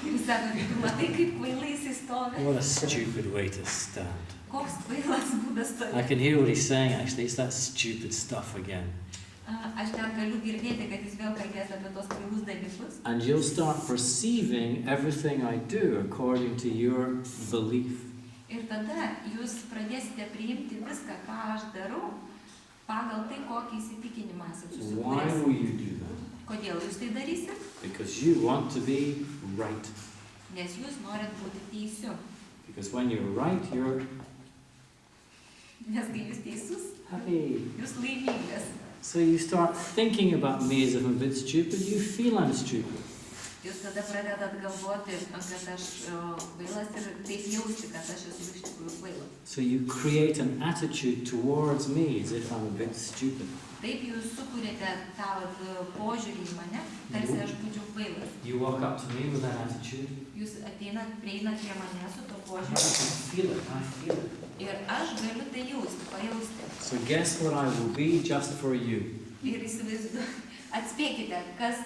Ir jis sako, tu matai, kaip kvailai jis stovi. What a stupid way to stand. Koks kvailas būdas I stovėti. can hear what he's saying actually, it's that stupid stuff again. Aš ten galiu girdėti, kad jis vėl kalbės apie tos kvailus dalykus. And you'll start perceiving everything I do according to your belief. Ir tada jūs pradėsite priimti viską, ką aš darau, pagal tai, kokį įsitikinimą esate Why susikūręs. will you do that? Kodėl jūs tai darysit? Because you want to be right. Nes jūs norit būti teisiu. Because when you're right, you're Nes kai jūs teisus, happy. jūs laimingas. So you start thinking about me as if I'm a bit stupid, you feel I'm stupid. Jūs tada pradedat galvoti, kad aš kvailas ir taip jausti, kad aš esu iš tikrųjų kvailas. So you create an attitude towards me as if I'm a bit stupid. Taip jūs sukūrėte tą požiūrį į mane, tarsi aš būčiau kvailas. You walk up to me with that attitude. Jūs ateinat, prieinat prie mane su to I požiūriu. can feel it, I feel it. Ir aš galiu tai jausti, pajausti. So guess what I will be just for you. Ir įsivaizduoju, atspėkite, kas,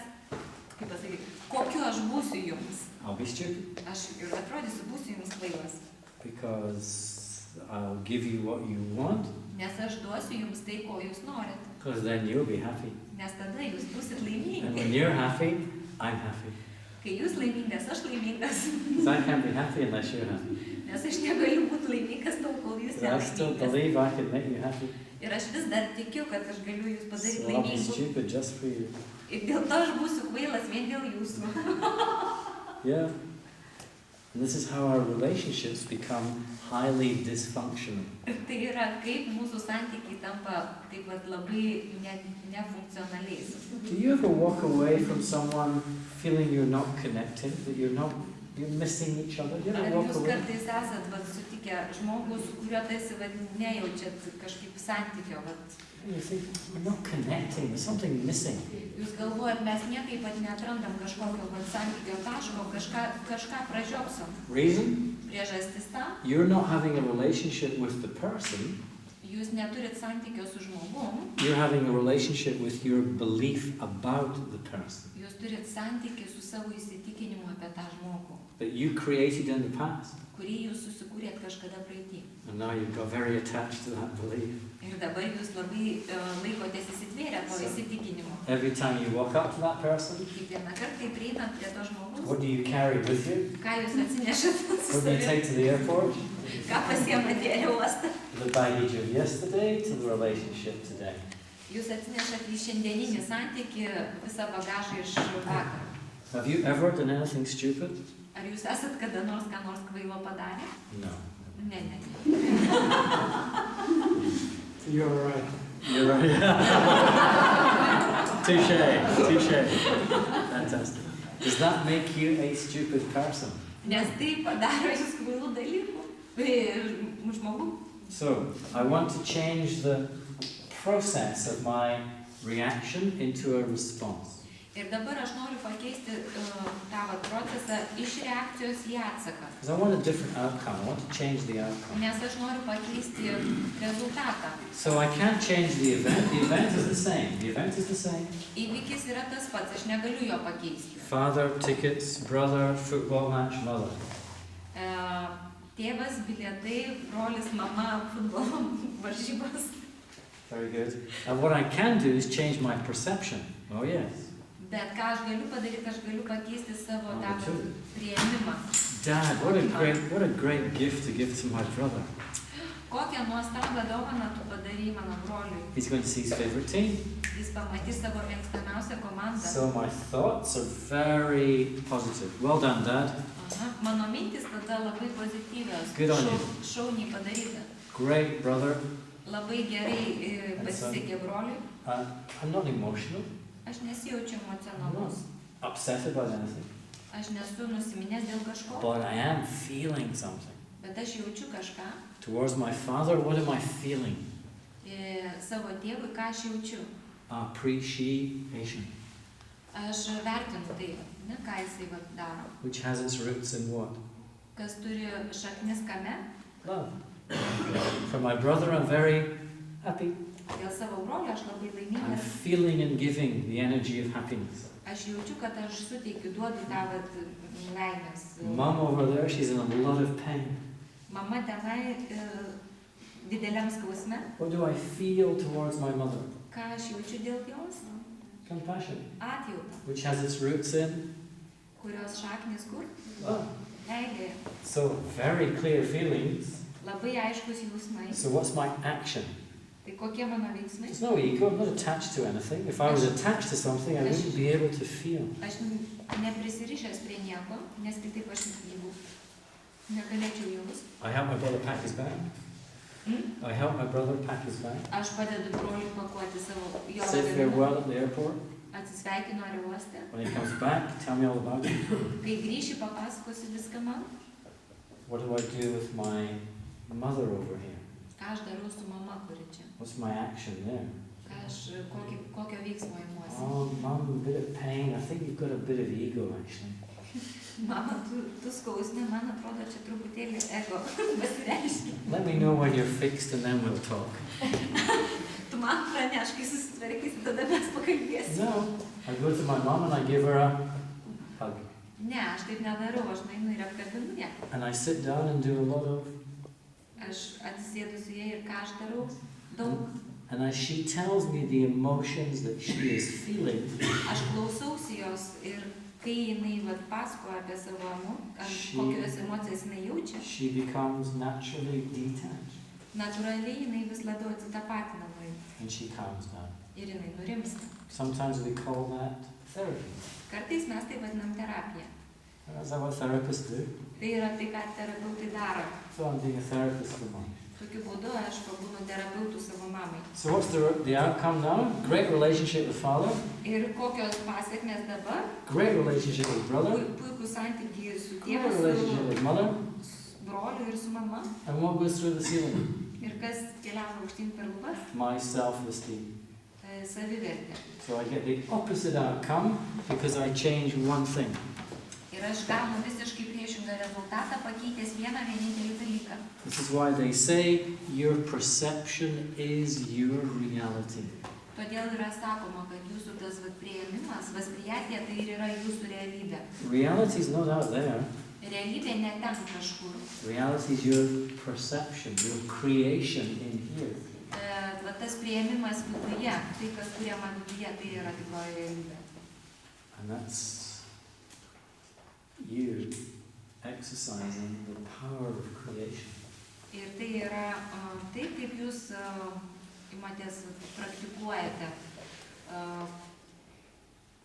kaip pasakyti, kokiu aš būsiu jums. I'll be stupid. Aš ir atrodysiu, būsiu jums kvailas. Because I'll give you what you want. Nes aš duosiu jums tai, ko jūs norit. Because then you'll be happy. Nes tada jūs būsit And when laimingi. you're happy, I'm happy. Kai jūs laimingas, aš laimingas. Because I can't be happy unless you're happy. Nes aš negaliu būti laimingas tol, kol jūs But I still nelaimingas. believe I can make you happy. Ir aš vis dar tikiu, kad aš galiu jūs padaryti So I'll be laimingus. stupid just for you. Ir dėl to aš būsiu kvailas vien dėl jūsų. Yeah. And this is how our relationships become highly dysfunctional. Ir tai yra, kaip mūsų santykiai tampa taip pat labai nefunkcionaliais. Do you ever walk away from someone feeling you're not connected, that you're missing each other? Do you Ar ever walk jūs away? kartais esat sutikę žmogų, su kuriuo tarsi nejaučiat kažkaip santykio? You think, we're not connecting, there's something missing. Jūs galvojat, mes niekaip neatrandam kažkokio santykio taško, kažką pražiopsom. Reason? Priežastis tam, You're not having a relationship with the person, jūs neturit santykio su žmogum, you're having a relationship with your belief about the person jūs turit santykį su savo įsitikinimu apie tą žmogų, that you created in the past. kurį jūs susikūrėt kažkada praeitį. And now you've got very attached to that belief. Ir dabar jūs labai laikotės įsitvėrę to įsitikinimu. Every time you walk up to that person, Kiekvieną kartą, kai prieinat prie to žmogus, what do you carry with you? ką jūs atsinešat su What do you savimi, take to the airport? ką pasiemate į uostą. The baggage of yesterday to the relationship today. Jūs atsinešat į šiandieninį santykį visą bagažą iš vakaro. Have you ever done anything stupid? Ar jūs esat kada nors ką nors kvailo padarę? No. Ne. You're right. You're right. Touche. Fantastic. Does that make you a stupid person? Nes tai padaro jūs kvailų dalykų. Žmogų. So, I want to change the process of my reaction into a response. Ir dabar aš noriu pakeisti tą procesą iš reakcijos į atsaką. Because I want a different outcome. I want to change the outcome. Nes aš noriu pakeisti rezultatą. So I can't change the event. The event is the same. The event is the same. Įvykis yra tas pats, aš negaliu jo pakeisti. Father, tickets, brother, football match, mother. Tėvas, bilietai, brolis, mama, futbolo varžybos. Very good. And what I can do is change my perception. Oh yes. Bet ką aš galiu padaryti, aš galiu pakeisti savo tą Number two. priėmimą. Dad, what a great gift to give to my brother. Kokią nuostabią dovaną tu padarei mano broliui. He's going to see his favorite team. Jis pamatys savo mėgstamiausią komandą. So my thoughts are very positive. Well done, Dad. Aha. Mano mintis tada labai pozityvios. Good on you. Šauniai padaryta. Great, brother. Labai gerai pasisekė broliui. I'm not emotional. Aš nesijaučiu I'm emocionalus. not upset about anything. Aš nesu nusiminęs dėl kažko. But I am feeling something. Bet aš jaučiu kažką. Towards my father, what am I feeling? Savo tėvui, ką aš jaučiu. Appreciation. Aš vertinu tai, ne, ką jisai daro. Which has its roots in what? Kas turi šaknis kame. Love. For my brother, I'm very happy. Dėl savo brolio aš labai I'm laimingas. feeling and giving the energy of happiness. Aš jaučiu, kad aš suteikiu, duodu tą laimės. Mum over there, she's in a lot of pain. Mama tenai dideliam skausme. What do I feel towards my mother? Ką aš jaučiu dėl jos? Compassion, Atjautą, which has its roots in kurios šaknis kur? love. Meilė. So very clear feelings. Labai aiškus jausmai. So what's my action? Tai kokie mano veiksmai? There's no ego, I'm not attached to anything. If I was attached to something, I wouldn't be able to feel. Aš neprisirišęs prie nieko, nes kitaip aš jeigu negalėčiau jaust. I help my brother pack his bag. I help my brother pack his bag. Aš padedu broliui pakuoti savo jo Say lagaminą. farewell at the airport. Atsisveikinu aerouoste. When he comes back, tell me all about it. Kai grįši, papasakosiu viską man. What do I do with my mother over here? Ką aš darau su mama, kuri čia. What's my action there? Ką aš, kokio veiksmo imuosi. Oh, Mum, a bit of pain. I think you've got a bit of ego, actually. Mama, tu skausme, man atrodo, čia truputėlį ego pasireiškia. Let me know when you're fixed and then we'll talk. Tu man praneš, kai susitvarkysi, tada mes pakalbėsim. No, I go to my mum and I give her a hug. Ne, aš taip nedarau, aš nueinu ir apkabinu ją. And I sit down and do a lot of... Aš atsisėdu su ja ir ką aš darau? Daug. And as she tells me the emotions that she is feeling, Aš klausausi jos ir kai jinai pasakoja apie savo kokios emocijas jinai jaučia, she becomes naturally detached natūraliai jinai vis labiau atsitapatina nuo jų and she calms down. ir jinai nurimsta. Sometimes we call that therapy. Kartais mes tai vadinam terapija. Is that what therapists do? Tai yra tai, ką terapeutai daro. So I'm being a therapist for mum. Tokiu būdu aš pabūnu terapeutų savo mamai. So what's the outcome now? Great relationship with father. Ir kokios pasiekmes dabar? Great relationship with brother. Puikų santykiai su Great tėvu, relationship with mother. su broliu ir su mama. And what goes through the ceiling? Ir kas keliauja aukštyn per lubas? My self-esteem. Savivertė. So I get the opposite outcome because I change one thing. Ir aš gaunu visiškai priešingą rezultatą, pakeitęs vieną vienintelį dalyką. This is why they say your perception is your reality. Todėl yra sakoma, kad jūsų tas priėmimas, vasprijatė, tai ir yra jūsų realybė. Reality is not out there. Realybė ne ten kažkur. Reality is your perception, your creation in here. Tas priėmimas viduje, tai kas kuriama viduje, tai yra tikroji realybė. And that's you exercising the power of creation. Ir tai yra taip, kaip jūs imatės, praktikuojate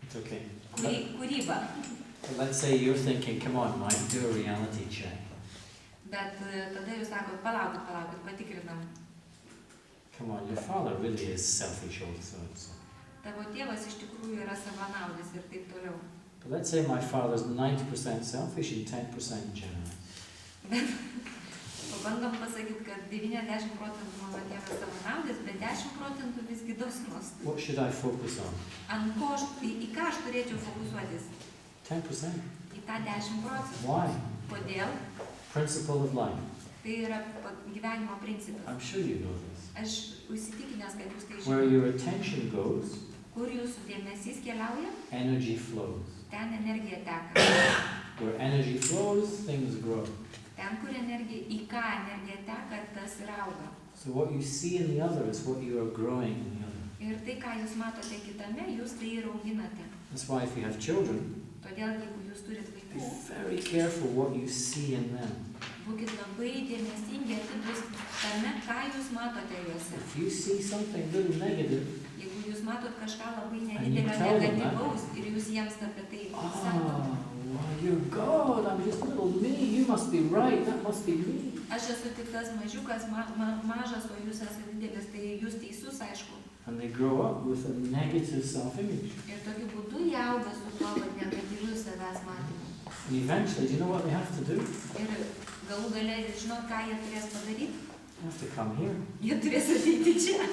It's okay. kūrybą. Let's say you're thinking, come on, Mike, do a reality check. Bet tada jūs sakot, palaukit, patikrinam. Come on, your father really is selfish also. Tavo tėvas iš tikrųjų yra savanaudis ir taip toliau. But let's say my father's 90% selfish and 10% generous. Pabandom pasakyti, kad 90% mano tėvas savanaudis, bet 10% visgi dosnus. What should I focus on? Į ką aš turėčiau fokusuotis? 10%. Į tą 10%. Why? Kodėl? Principle of life. Tai yra gyvenimo principas. I'm sure you know this. Aš įsitikinęs, kad jūs tai Where žinote. your attention goes, Kur jūsų dėmesys keliauja, energy flows. ten energija teka. Where energy flows, things grow. Ten, kur energija, į ką energija teka, tas ir auga. So what you see in the other is what you are growing in the other. Ir tai, ką jūs matote kitame, jūs tai ir auginate. That's why if you have children, Todėl, jeigu jūs turit be vaikų, very careful what you see in them. būkit labai dėmesingi, atidus tame, ką jūs matote juose. If you see something really negative, Jeigu jūs matot kažką labai you nedidelio tell them negatyvaus ir jūs jiems apie tai sakot, well, you're God, I'm just little me, you must be right, that must be me. aš esu tik tas mažiukas, mažas, o jūs esate didelis, tai jūs teisus, aišku. And they grow up with a negative self-image. Ir tokiu būdu jie auga su tuo negatyviu savęs matymu. And eventually, do you know what they have to do? Ir galų gale, žinot, ką jie turės padaryti? They have to come here. Jie turės ateiti čia.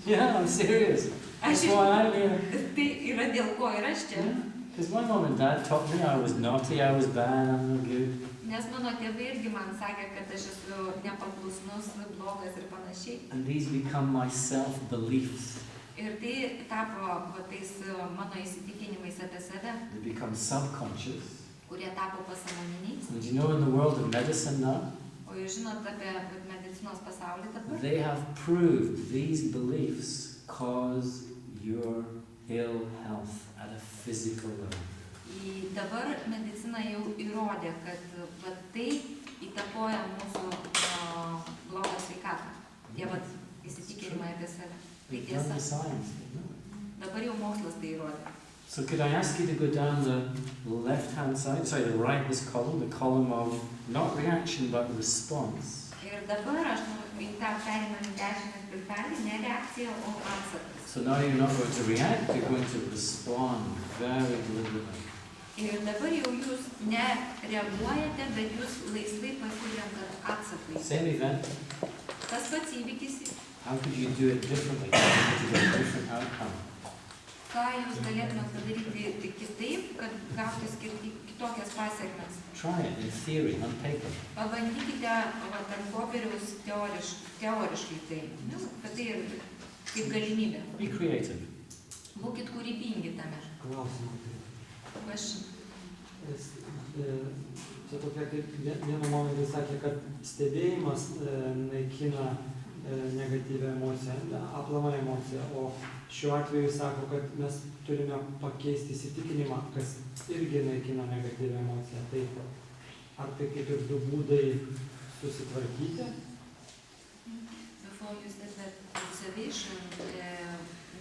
Yeah, I'm serious. That's Aš why I'm here. Tai yra dėl ko ir aš čia. Because my mom and dad taught me I was naughty, I was bad, I'm no good. Nes mano tėvai irgi man sakė, kad aš esu nepaklusnus, blogas ir panašiai. And these become my self-beliefs. Ir tai tapo va, tais mano įsitikinimais apie save, They become subconscious. kurie tapo pasąmoniniais. And you know, in the world of medicine now, O jūs žinot apie medicinos pasaulį dabar? they have proved these beliefs cause your ill health at a physical level. Dabar medicina jau įrodė, kad va, tai įtakoja mūsų blogą sveikatą. Tie va, įsitikinimai apie save. Tai They've done the tiesa. science. They know it. Dabar jau mokslas tai įrodė. So could I ask you to go down the left-hand side, sorry, the right, this column, the column of not reaction but response. Ir dabar aš į tą pereinam į dešinę stulpelį, ne reakcija, o atsakas. So now you're not going to react, you're going to respond very deliberately. Ir dabar jau jūs nereaguojate, bet jūs laisvai pasirenkat atsakui. Same event, Tas pats įvykis, how could you do it differently to get a different outcome? ką jūs galėtumėte padaryti kitaip, kad gautų kitokias pasiekmes. Try it in theory, on paper. Pabandykite ant popieriaus teoriškai tai, kad tai ir kaip galimybė. Be creative. Būkit kūrybingi tame. Klausimą. Question. Čia tokia kaip vienu momentu sakė, kad stebėjimas naikina negatyvią emociją, aplamą emociją, o šiuo atveju sako, kad mes turime pakeisti įsitikinimą, kas irgi naikina negatyvią emociją. Tai ar tai kaip ir du būdai susitvarkyti? Before you said that observation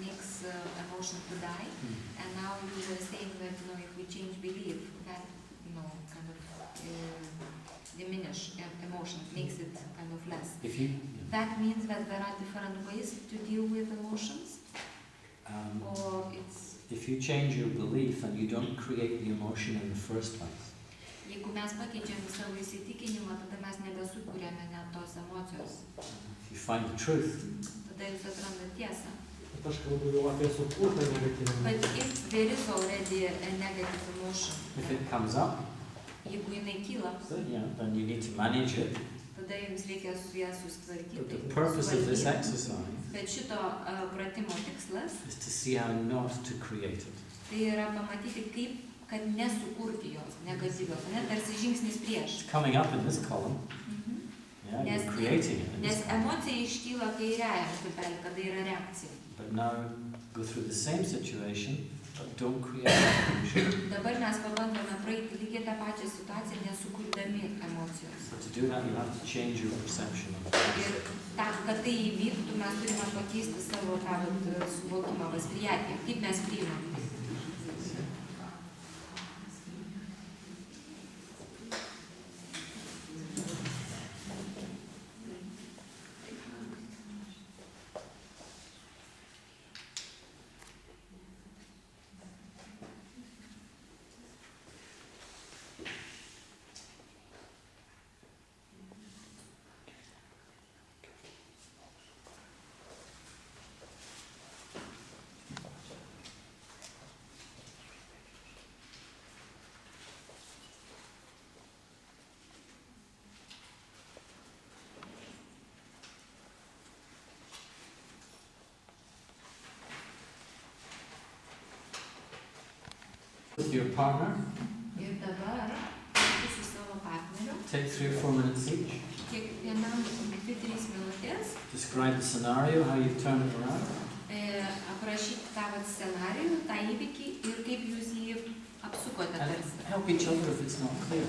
makes emotion to die, and now you were saying that if we change belief, that kind of diminish emotion, makes it kind of less. That means that there are different ways to deal with emotions, or it's. If you change your belief and you don't create the emotion in the first place. Jeigu mes pakeičiame savo įsitikinimą, tada mes nebesukūrėme net tos emocijos. If you find the truth. Tada jūs atrandate tiesą. Bet aš kalbu jau apie sukurtą negatyvą. But if there is already a negative emotion, If it comes up, jeigu jinai kyla, then you need to manage it. tada jums reikia su ją susitvarkyti. But the purpose of this exercise Bet šito pratimo tikslas is to see how not to create it. tai yra pamatyti, kaip, kad nesukurti jos negatyvios, tarsi žingsnis prieš. It's coming up in this column. You're creating it. Nes emocija iškyla kairiajam stulpely, kada yra reakcija. But now go through the same situation, but don't create that emotion. Dabar mes pabandome praeiti lygiai tą pačią situaciją, nesukurdami emocijos. So to do that, you have to change your perception of Ir kad tai įvyktų, mes turime pakeisti savo tą suvokimą, vasprijatį, kaip mes priimam. with your partner. Ir dabar su savo partneriu, Take 3 or 4 minutes each. kiekvienam 2-3 minutės, Describe the scenario, how you've turned it around. aprašyti tą scenarijų, tą įvykį ir kaip jūs jį apsukote tarsi. And help each other if it's not clear.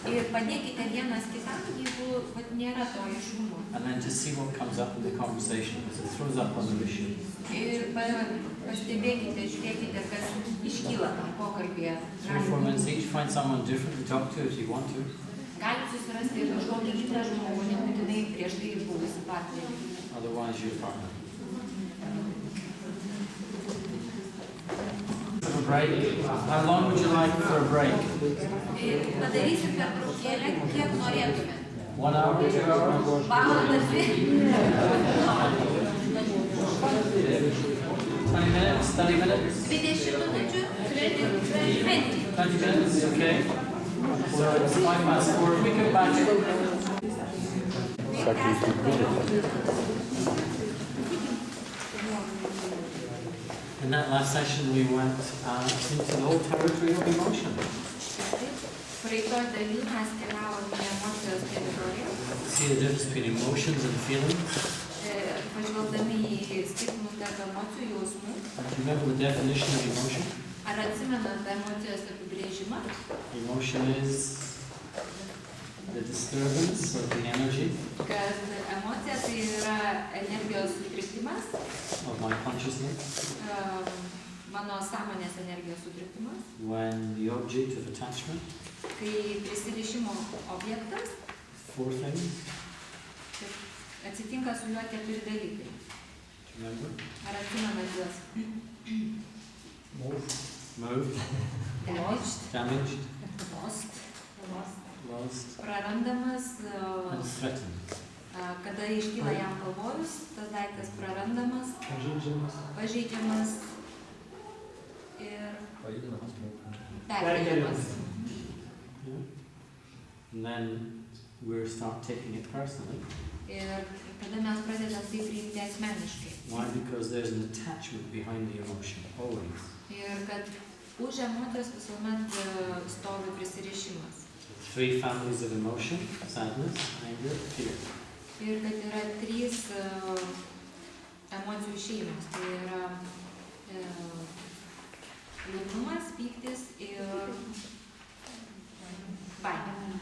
Ir padėkite vienas kitam, jeigu nėra to aiškumo. And then just see what comes up in the conversation, because it throws up other issues. Ir pastebėkite, žiūrėkite, kas iškyla tam pokalbėje. 3 or 4 minutes each, find someone different to talk to if you want to. Galite susirasti kažkokį kitą žmogų, nebūtinai prieš tai buvusi partnerį. Otherwise, your partner. For a break. How long would you like for a break? Ir padarysim pertraukėlę, kiek norėtume. 1 hour, 2 hours? Valandą 2. 20 minutes? 30 minutes? 20 minučių, 20. 20 minutes, okay. So it's 4:05. We come back. In that last session, we went into the whole territory of emotion. Praeitoj daly mes keliavome į emocijos teritoriją, See the difference between emotions and feelings. pažvelgdami į skirtumus tarp emocijų jausmų. Do you remember the definition of emotion? Ar atsimenate emocijos apibrėžimą? Emotion is the disturbance of the energy Kad emocija tai yra energijos sutrikimas, of my consciousness mano sąmonės energijos sutrikimas, when the object of attachment, kai prisirišimo objektas, four things, atsitinka su juo 4 dalykai. do you remember? Ar atsimenate juos? Moved, damaged, lost, prarandamas, and threatened. kada iškyla jam pavojus, tas daiktas prarandamas, pažeidžiamas ir perkeliamas. Yeah. And then we start taking it personally. Ir tada mes pradedam tai priimti asmeniškai. Why? Because there's an attachment behind the emotion, always. Ir kad už emocijos visuomet stovi prisirišimas. 3 families of emotion: sadness, anger, fear. Ir kad yra 3 emocijų šeimos. Tai yra liūdnumas, pyktis ir baimė.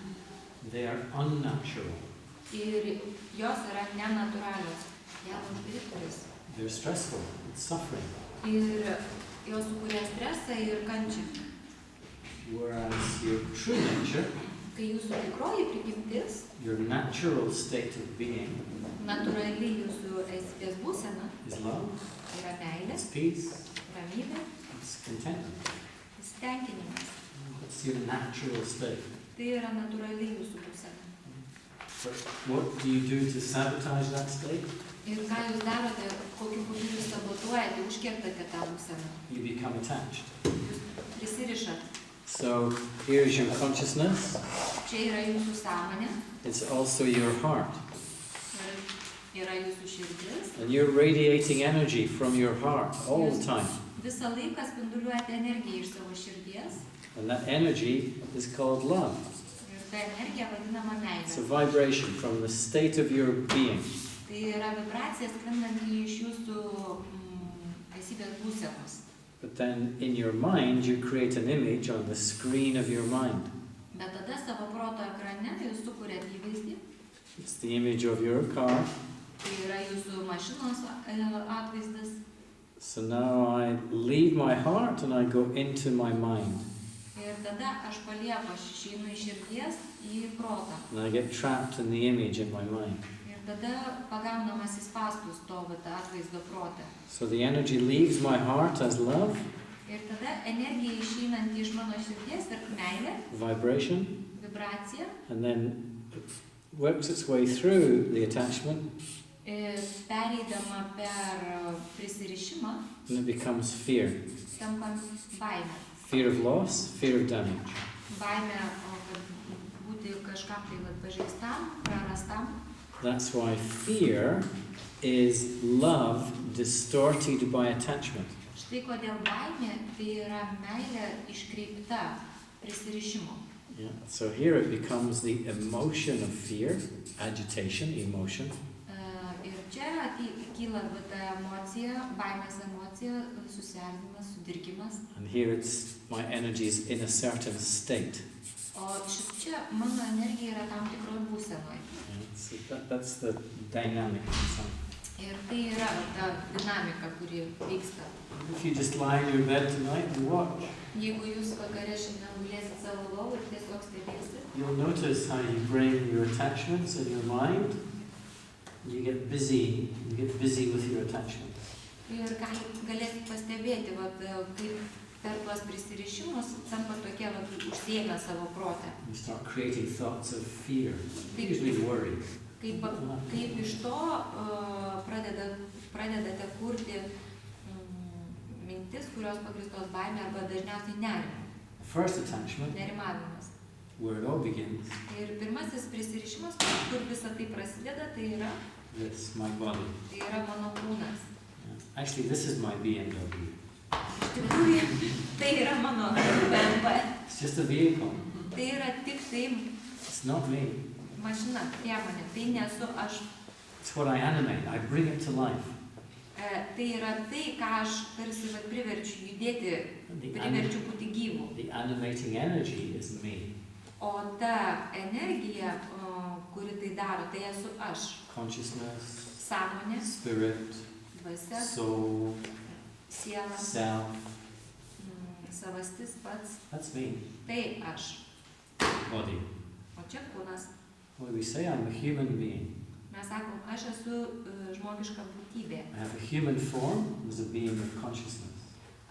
They are unnatural. Ir jos yra nenatūralios. They're stressful, it's suffering. Ir jos sukuria stresą ir kančią. Whereas your true nature, Kai jūsų tikroji prigimtis, your natural state of being, natūrali jūsų esybės būsena, is love, yra meilė, it's peace, ramybė, it's contentment. pasitenkinimas. It's your natural state. Tai yra natūrali jūsų būsena. But what do you do to sabotage that state? Ir ką jūs darote, kokiu būdu jūs sabotuojate, užkertate tą būseną. You become attached. Jūs prisirišat. So here's your consciousness. Čia yra jūsų sąmonė, It's also your heart. ir yra jūsų širdis. And you're radiating energy from your heart all the time. Visą laiką spinduliuojate energiją iš savo širdies. And that energy is called love. Ir ta energija vadinama It's a meilė. vibration from the state of your being. Tai yra vibracija sklindanti iš jūsų esybės būsenos. But then in your mind, you create an image on the screen of your mind. Bet tada savo proto ekrane jūs sukūrėt įvaizdį. It's the image of your car. Tai yra jūsų mašinos atvaizdas. So now I leave my heart and I go into my mind. Ir tada aš palieku, aš išeinu iš širdies į protą. And I get trapped in the image in my mind. Ir tada pagaunamas į spąstus to atvaizdo protą. So the energy leaves my heart as love, Ir tada energija išeinanti iš mano širdies ir meilė, vibration, vibracija, and then it works its way through the attachment pereidama per prisirišimą, and it becomes fear. tampa baimė. Fear of loss, fear of damage. Baimė, kad būti kažkam tai pažeistam, prarastam. That's why fear is love distorted by attachment. Štai kodėl baimė tai yra meilė iškreipta prisirišimo. Yeah. So here it becomes the emotion of fear, agitation, emotion. Ir čia kyla ta emocija, baimės emocija, susierzinimas, sudirgimas. And here it's my energy is in a certain state. O čia mano energija yra tam tikroje būsenoje. Yeah. So that's the dynamic inside. Ir tai yra ta dinamika, kuri vyksta. If you just lie in your bed tonight and watch, Jeigu jūs vakare šiandien gulėsit savo lovą ir tiesiog stebėsit, you'll notice how you bring your attachments in your mind. You get busy with your attachments. ir galėsit pastebėti, kaip per tuos prisirišimus tampa tokie užsiėmę savo protę. You start creating thoughts of fear, usually worry. Kaip iš to pradedate kurti mintis, kurios pagristos baimė arba dažniausiai nerimo. First attachment, Nerimavimas. where it all begins, Ir pirmasis prisirišimas, kur visa tai prasideda, tai yra this, my body. mano kūnas. Yeah. Actually, this is my BMW. tikrųjų, tai yra mano BMW. It's just a vehicle. Tai yra tik tai It's not me. mašina, priemonė. Tai nesu aš. It's what I animate. I bring it to life. Tai yra tai, ką aš tarsi priverčiu judėti, The, priverčiu būti gyvų. the animating energy is me. O ta energija, kuri tai daro, tai esu aš. Consciousness, Sąmonė, spirit, dvasia, soul, siela, self. savastis pats. That's me. Tai aš. Body. O čia kūnas. Well, we say I'm a human being. Mes sakom, aš esu žmogiška būtybė. I have a human form as a being of consciousness.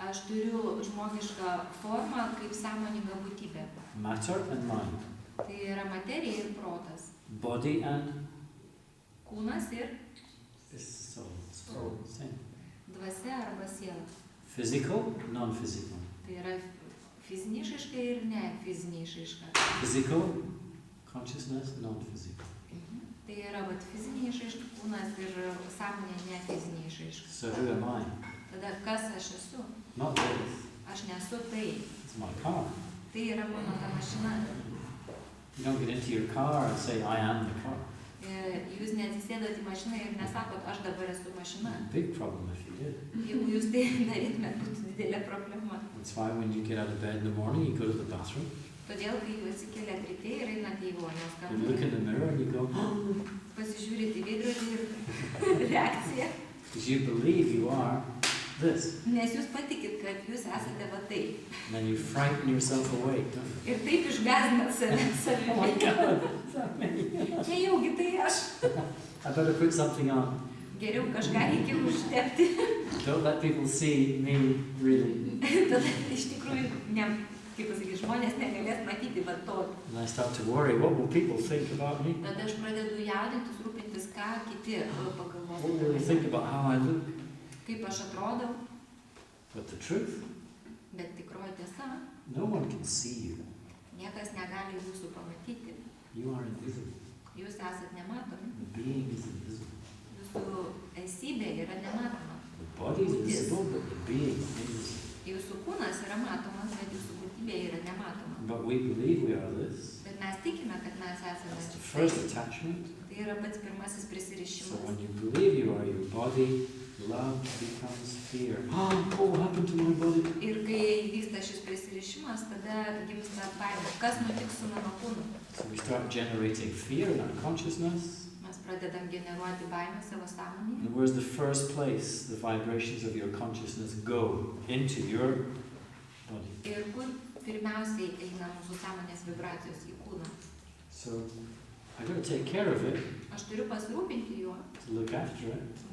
Aš turiu žmogišką formą kaip sąmoninga būtybė. Matter and mind. Tai yra materija ir protas. Body and Kūnas ir soul. Soul. Same. dvasia arba siela. Physical, non-physical. Tai yra fizinė išraiška ir ne fizinė išraiška. Physical, consciousness, non-physical. Tai yra fizinė išraiška kūnas ir sąmonė ne fizinė išraiška. So who am I? Tada kas aš esu? Not this. Aš nesu tai. It's my car. Tai yra mano ta mašina. You don't get into your car and say, I am the car. Jūs neatsisėdat į mašiną ir nesakot, aš dabar esu mašina. Big problem if you did. Jeigu jūs tai darytumėt, būtų didelė problema. That's why when you get out of bed in the morning, you go to the bathroom, Todėl, kai jūs atsikeliat ryte ir einate į vonios you look kambarį, in the mirror and you go, pasižiūrite į veidrodį ir reakcija. because you believe you are this. Nes jūs patikit, kad jūs esate va taip. And then you frighten yourself awake, don't you? Ir taip išgąsdinat save Oh my savimi. God, is that me? Nejaugi tai aš. I better put something on. Geriau kažką reikia užtepti. Don't let people see me really. Tada iš tikrųjų, ne, kaip pasakyti, žmonės negalės matyti va to. And I start to worry, what will people think about me? Tada aš pradedu jaudintis, rūpintis, ką kiti pagalvos. What will they think about how I look? Kaip aš atrodau, But the truth, bet tikroji tiesa, no one can see you. niekas negali jūsų pamatyti. You are invisible. Jūs esat nematomi. The being is invisible. Jūsų esybė yra nematoma. The body is visible, but the being is invisible. Jūsų kūnas yra matomas, bet jūsų būtybė yra nematoma. But we believe we are this. Bet mes tikime, kad mes esame That's the tai. first attachment. Tai yra pats pirmasis So prisirišimas. when you believe you are your body, love becomes fear. What happened to my body? Ir kai vyksta šis prisirišimas, tada gimsta baimė. Kas nutiks su mano kūnu? So we start generating fear in our consciousness. Mes pradedam generuoti baimę savo sąmonėje. And where's the first place the vibrations of your consciousness go? Into your body. Ir kur pirmiausiai eina mūsų sąmonės vibracijos į kūną. So I got to take care of it, Aš turiu pasirūpinti juo, to look after it,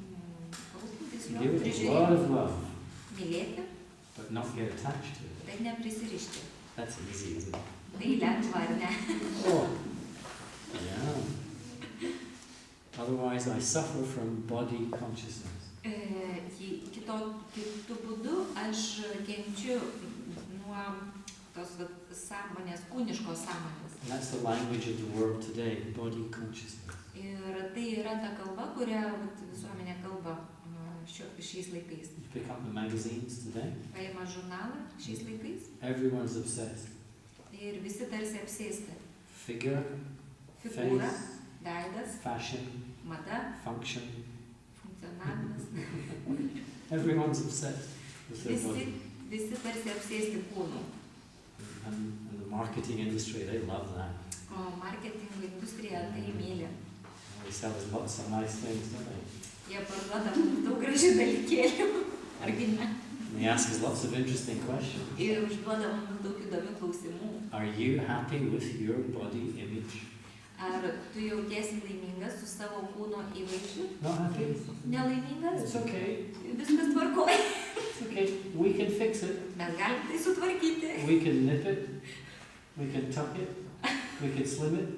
rūpintis to juo, give it a lot prižiūrėti, of love, mylėti, but not get attached to it. bet neprisirišti. That's easy, isn't it? Tai lengva, ar ne? Oh, yeah. Otherwise, I suffer from body consciousness. Kitu būdu aš kenčiu nuo tos sąmonės, kūniškos sąmonės. And that's the language of the world today, body consciousness. Ir tai yra ta kalba, kurią visuomenė kalba šiais laikais. You pick up the magazines today, Paima žurnalą šiais laikais everyone's obsessed. ir visi tarsi apsėsti. Figure, Figūra, face, veidas, fashion, mada, function. funkcionavimas. Everyone's obsessed with their body. Visi tarsi apsėsti kūnų. And the marketing industry, they love that. O marketingo industrija tai myli. They sell us lots of nice things, don't they? Jie parduoda daug gražių dalykėlių. Argi ne? And they ask us lots of interesting questions. Ir užduoda mums daug įdomių klausimų. Are you happy with your body image? Ar tu jautiesi laimingas su savo kūno įvaizdžiu? Not happy? Nelaimingas? It's okay. Viskas tvarkoja. It's okay. We can fix it. Mes galim tai sutvarkyti. We can nip it. We can tuck it. We can slim it.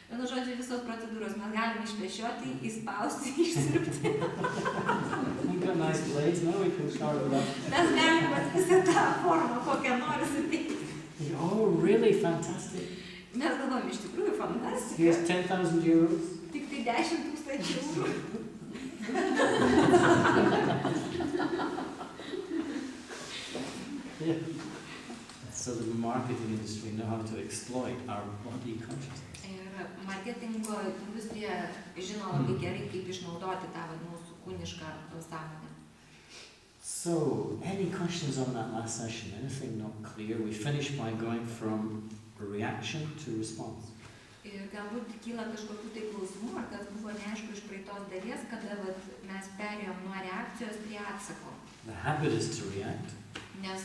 Vienu žodžiu, visos procedūros mes galim išpešioti, įspausti, išsirpti. We've got nice blades now. We can carve it up. Mes galim vat visą tą formą, kokią nori suteikti. Oh, really? Fantastic. Mes galvojam, iš tikrųjų fantastika. Here's 10,000 euros. Tik tai 10,000 eurų. Yeah. So the marketing industry know how to exploit our body consciousness. Ir marketingo industrija žino labai gerai, kaip išnaudoti tą mūsų kūnišką sąmonę. So, any questions on that last session? Anything not clear? We finished by going from reaction to response. Ir galbūt kyla kažkokių tai klausimų, ar kas buvo neaišku iš praeitos dalies, kada mes perėjom nuo reakcijos prie atsako. The habit is to react. Nes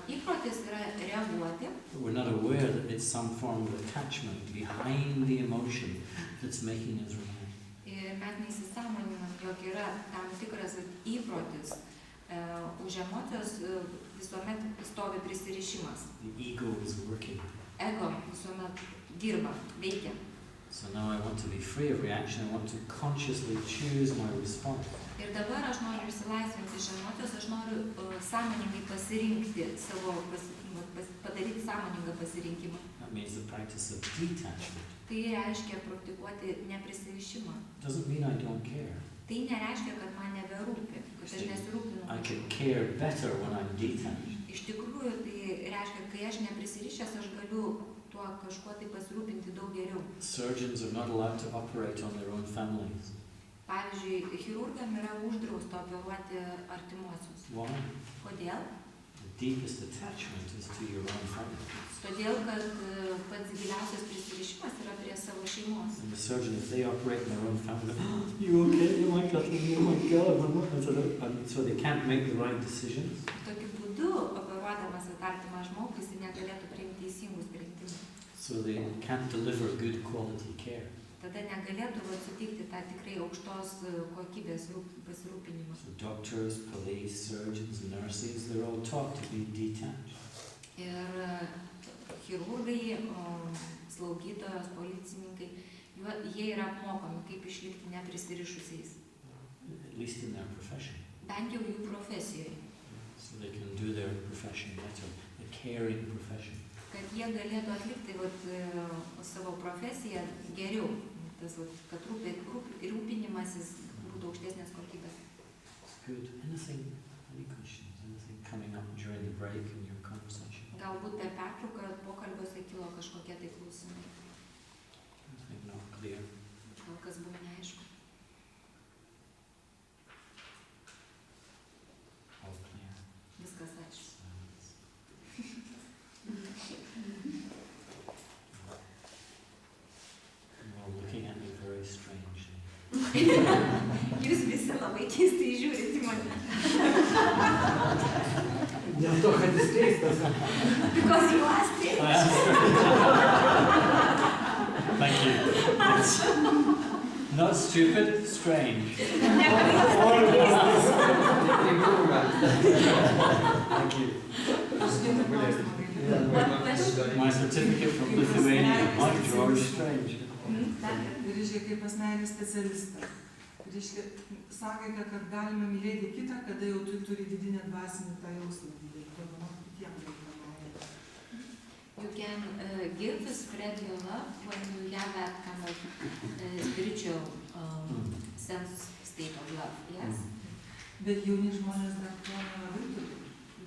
įprotis yra reaguoti. But we're not aware that it's some form of attachment behind the emotion that's making us react. Ir mes neįsisąmoninam, jog yra tam tikras įprotis. Už emocijos visuomet stovi prisirišimas. The ego is working. Ego visuomet dirba, veikia. So now I want to be free of reaction. I want to consciously choose my response. Ir dabar aš noriu išsilaisvinti iš emocijos, aš noriu sąmoningai pasirinkti savo, padaryti sąmoningą pasirinkimą. That means the practice of detachment. Tai reiškia praktikuoti neprisirišimą. Doesn't mean I don't care. Tai nereiškia, kad man neberūpi, kad aš nesirūpinu. I can care better when I'm detached. Iš tikrųjų, tai reiškia, kai aš neprisirišęs, aš galiu tuo kažkuo tai pasirūpinti daug geriau. Surgeons are not allowed to operate on their own families. Pavyzdžiui, chirurgam yra uždrausta operuoti artimuosius. Why? Kodėl? The deepest attachment is to your own family. Todėl, kad pats giliausias prisirišimas yra prie savo šeimos. And the surgeon, if they operate in their own family, you okay? Oh my God, and so they can't make the right decisions. Tokiu būdu, operuodamas artimą žmogų, jis negalėtų priimti teisingų sprendimų. So they can't deliver good quality care. Tada negalėtų suteikti tą tikrai aukštos kokybės pasirūpinimą. So doctors, police, surgeons, nurses, they're all taught to be detached. Ir chirurgai, slaugytojos, policininkai, jie yra apmokomi, kaip išlikti neprisirišusiais. At least in their profession. Bent jau jų profesijoje. So they can do their profession better, a caring profession. Kad jie galėtų atlikti savo profesiją geriau, kad rūpinimasis būtų aukštesnės kokybės. Good. Any questions? Anything coming up during the break in your conversation? Galbūt per pertrauką pokalbiuose kilo kažkokie tai klausimai. Anything not clear? Gal kas buvo neaišku? All clear. Viskas aišku. You're all looking at me very strangely. Jūs visi labai keistai žiūrite į mane. Dėl to, kad jis keistas. Because you are strange. Thank you. It's not stupid, strange. Thank you. My certificate from Lithuania, Mike George Strange. Reiškia, kaip pas meilės specialistą. Reiškia, sakėte, kad galima mylėti kitą, kada jau turi didinę dvasinį tą jausmą. You can give the spread your love when you have that kind of spiritual sense state of love, yes? Bet jauni žmonės dar to nelabai turi.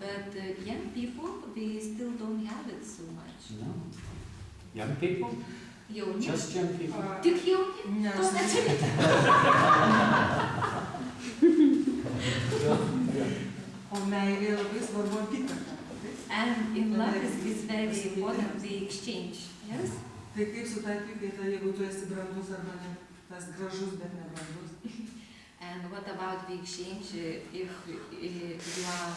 But young people, they still don't have it so much. No. Young people? Jauni? Just young people? Tik jauni? Ne, To neturite. O meilė labai svarbu apykata. And in love it's very important the exchange, yes? Tai kaip su ta apykaita, jeigu tu esi brandus arba ne, tas gražus, bet ne brandus? And what about the exchange if you are,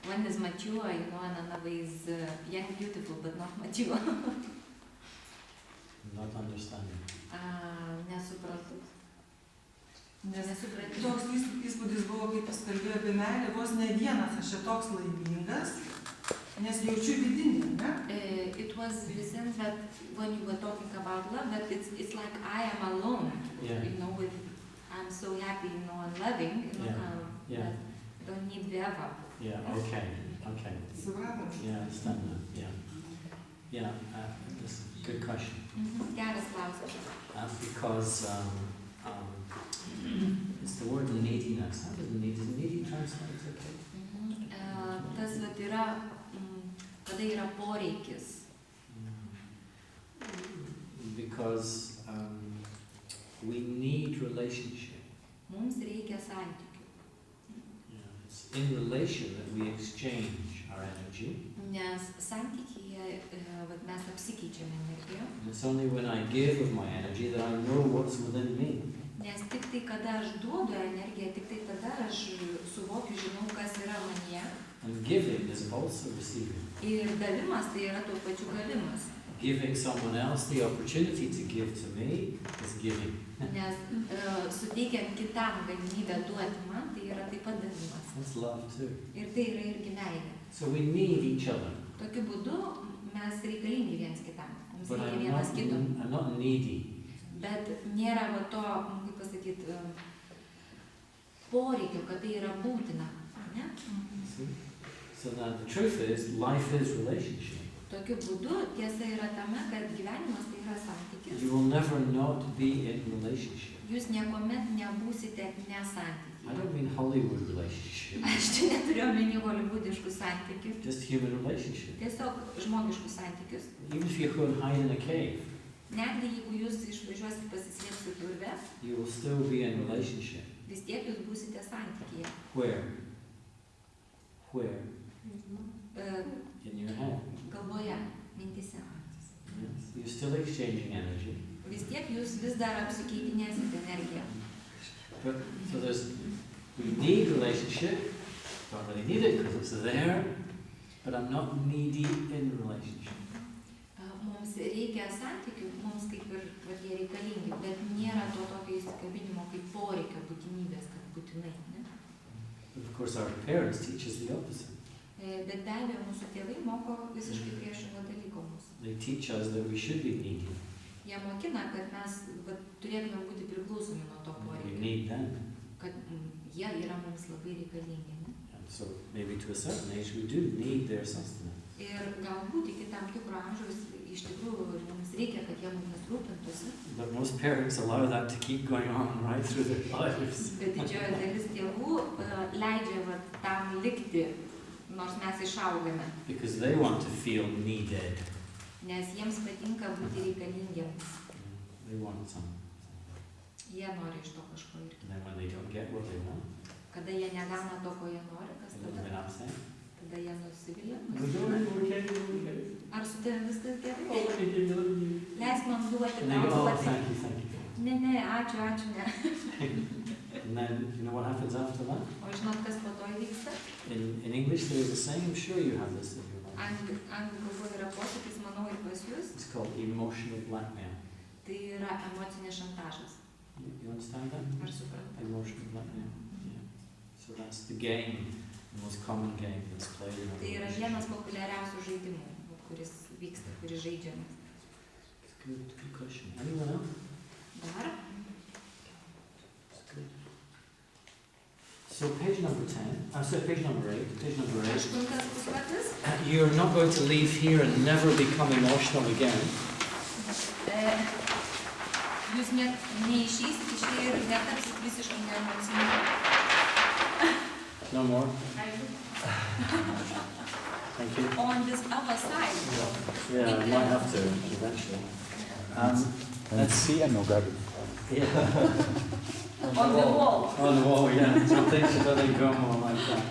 one is mature, you know, and another is young, beautiful, but not mature? Not understanding. Nesuprantu. Nes toks įspūdis buvo, kaip jis kalbėjo apie meilę, vos ne vienas aš čia toks laimingas, nes jaučiu vidinį, ne? It was the sense that when you were talking about love, that it's like I am alone, Yeah. you know, with I'm so happy, you know, and loving, you know, Yeah. that don't need the other. Yeah, okay. Supratom? Yeah, I understand that. Yeah, that's a good question. Geras klausimas. That's because it's the word neediness. How does needy translate? Okay. Tas vat kada yra poreikis. Because we need relationship. Mums reikia santykių. Yeah, it's in relation that we exchange our energy. Nes santykyje mes apsikeičiame energiją. And it's only when I give of my energy that I know what's within me. Nes tik tai, kada aš duodu energiją, tik tai tada aš suvokiu, žinau, kas yra manyje. And giving is also receiving. Ir davimas tai yra tuo pačiu gavimas. Giving someone else the opportunity to give to me is giving. Nes suteikiant kitam galimybę duoti man, tai yra taip pat davimas. That's love too. Ir tai yra irgi meilė. So we need each other. Tokiu būdu mes reikalingi viens kitam. Mums But reikia vienas kito. I'm not needy. Bet nėra va to, kaip pasakyti, poreikio, kad tai yra būtina. Ne? See? So that the truth is, life is relationship. Tokiu būdu tiesa yra tame, kad gyvenimas tai yra santykis. You will never not be in relationship. Jūs niekuomet nebūsite I nesantykyje. don't mean Hollywood relationship. Aš čia neturiu omeny holivudiškus santykius. Just human relationship. Tiesiog žmogiškus santykius. Even if you go and hide in a cave, Netgi jeigu jūs išvažiuosite pasislėpti urve, you will still be in relationship. vis tiek jūs būsite santykyje. Where? Where? E, In your head. Galvoje, mintise. Yes. You're still exchanging energy. Vis tiek jūs vis dar apsikeitinėsite energiją. But so we need relationship. Don't really need it because it's there. But I'm not needy in relationship. Mums reikia santykių, mums kaip ir jie reikalingi, bet nėra to tokio įsikabinimo kaip poreikio būtinybės, kad būtinai. Ne? But of course our parents teach us the opposite. Bet be abejo, mūsų tėvai moko visiškai priešingo dalyko mus. They teach us that we should be needy. Jie mokina, kad mes turėtume būti priklausomi nuo to We poreikio, need them. kad jie yra mums labai reikalingi. Ne? And so maybe to a certain age we do need their sustenance. Ir galbūt iki tam tikro amžiaus iš tikrųjų mums reikia, kad jie mumis rūpintųsi. But most parents allow that to keep going on right through their lives. Bet didžioji dalis tėvų leidžia tam likti, nors mes išaugame, Because they want to feel needed. nes jiems patinka būti reikalingiems. They want something. Jie nori iš to kažko irgi. And then when they don't get what they want, Kada jie negauna to, ko jie nori, kas a little bit tada? upset. Tada jie nusivilia. Okay. Ar su tavim viskas gerai? Okay. Leisk man duoti, And they go, tau oh, duoti. thank you. Ne, ačiū, ne. And then, you know what happens after that? O žinot, kas po to įvyksta? In English there is a saying, I'm sure you have this in your life. Anglų kalboje yra posakis, manau, ir pas jūs. It's called emotional blackmail. Tai yra emocinis šantažas. You understand that? Ar suprantate? Emotional blackmail. Yeah. So that's the game, the most common game that's played in our Tai yra relationship. vienas populiariausių žaidimų, kuris vyksta, kuris žaidžiamas. It's good question. Anyone else? Dar? It's good. So page number 10, page number 8, Aštuntas puslapis. You're not going to leave here and never become emotional again. Jūs neišeisit iš čia ir netapsit visiškai neemocingi. No more? Thank you. On this other side. Yeah, I might have to eventually. Let's see a nogari. Yeah. On the wall. On the wall, yeah. So things doesn't go more like that.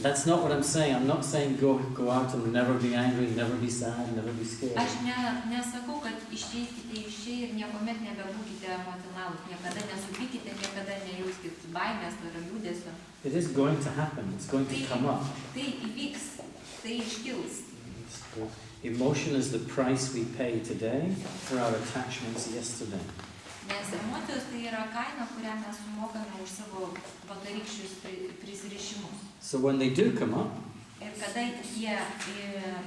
That's not what I'm saying. I'm not saying go out and never be angry, never be sad, never be scared. Aš nesakau, kad išeikite iš čia ir niekuomet nebebūkite emocionalūs, niekada nesupykite, niekada nejauskit baimės ar liūdesio. It is going to happen. It's going to come up. Tai įvyks, tai iškils. Emotion is the price we pay today for our attachments yesterday. Nes emocijos tai yra kaina, kurią mes sumokame už savo vakarykščius prisirišimus. So when they do come up, Ir kada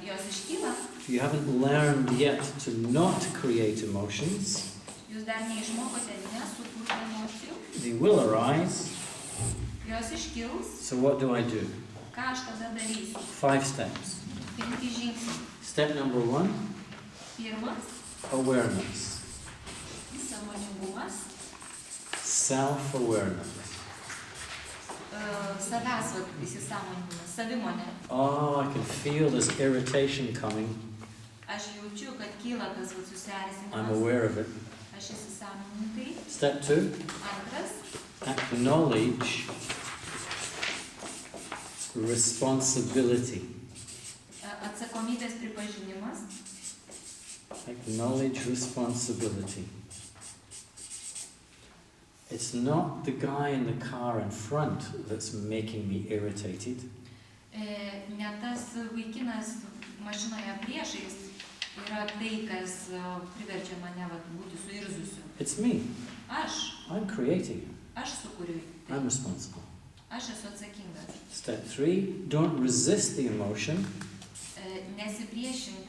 jos iškyla, if you haven't learned yet to not create emotions, jūs dar neišmokote nesukurti emocijų, they will arise. jos iškils, So what do I do? ką aš tada darysiu? 5 steps. 5 žingsniai. Step number 1, Pirmas, awareness. sąmoningumas, Self-awareness. savęs įsisąmoninimas, savimonė. Oh, I can feel this irritation coming. Aš jaučiu, kad kyla tas vat I'm susierzinimas. aware of it. Aš įsisąmoninu tai. Step 2, Antras, acknowledge responsibility. Atsakomybės pripažinimas. Acknowledge responsibility. It's not the guy in the car in front that's making me irritated. Ne tas vaikinas mašinoje priešais yra tai, kas priverčia mane vat būti suirzusiu. It's me. I'm creating it. Aš sukuriu tai. I'm responsible. Aš esu atsakingas. Step 3, don't resist the emotion. Nesipriešink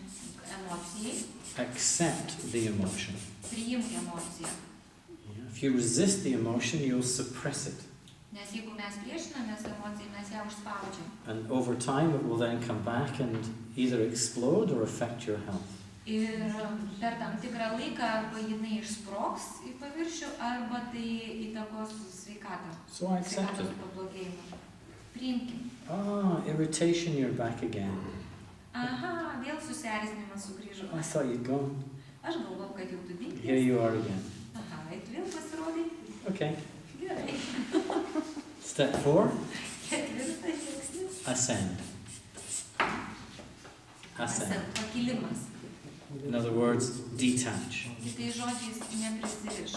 emocijai, Accept the emotion. priimk emociją. Yeah, if you resist the emotion, you'll suppress it. Nes jeigu mes priešinamės emocijai, mes ją užspaudžiam. And over time, it will then come back and either explode or affect your health. Ir per tam tikrą laiką arba jinai išsprogs į paviršių, arba tai įtakos sveikatą. So I accept Sveikatos it. pablogėjimą. Priimkim. Ah, irritation, you're back again. Aha, vėl susierzinimas sugrįžo. I thought you'd gone. Aš galvojau, kad jau tu Here dingęs. you are again. Aha, ir tu vėl pasirodai. Okay. Gerai. Step 4, Ketvirtas žingsnis. ascend. Ascend. Pakilimas. In other words, detach. Kitais žodžiais, neprisiriš.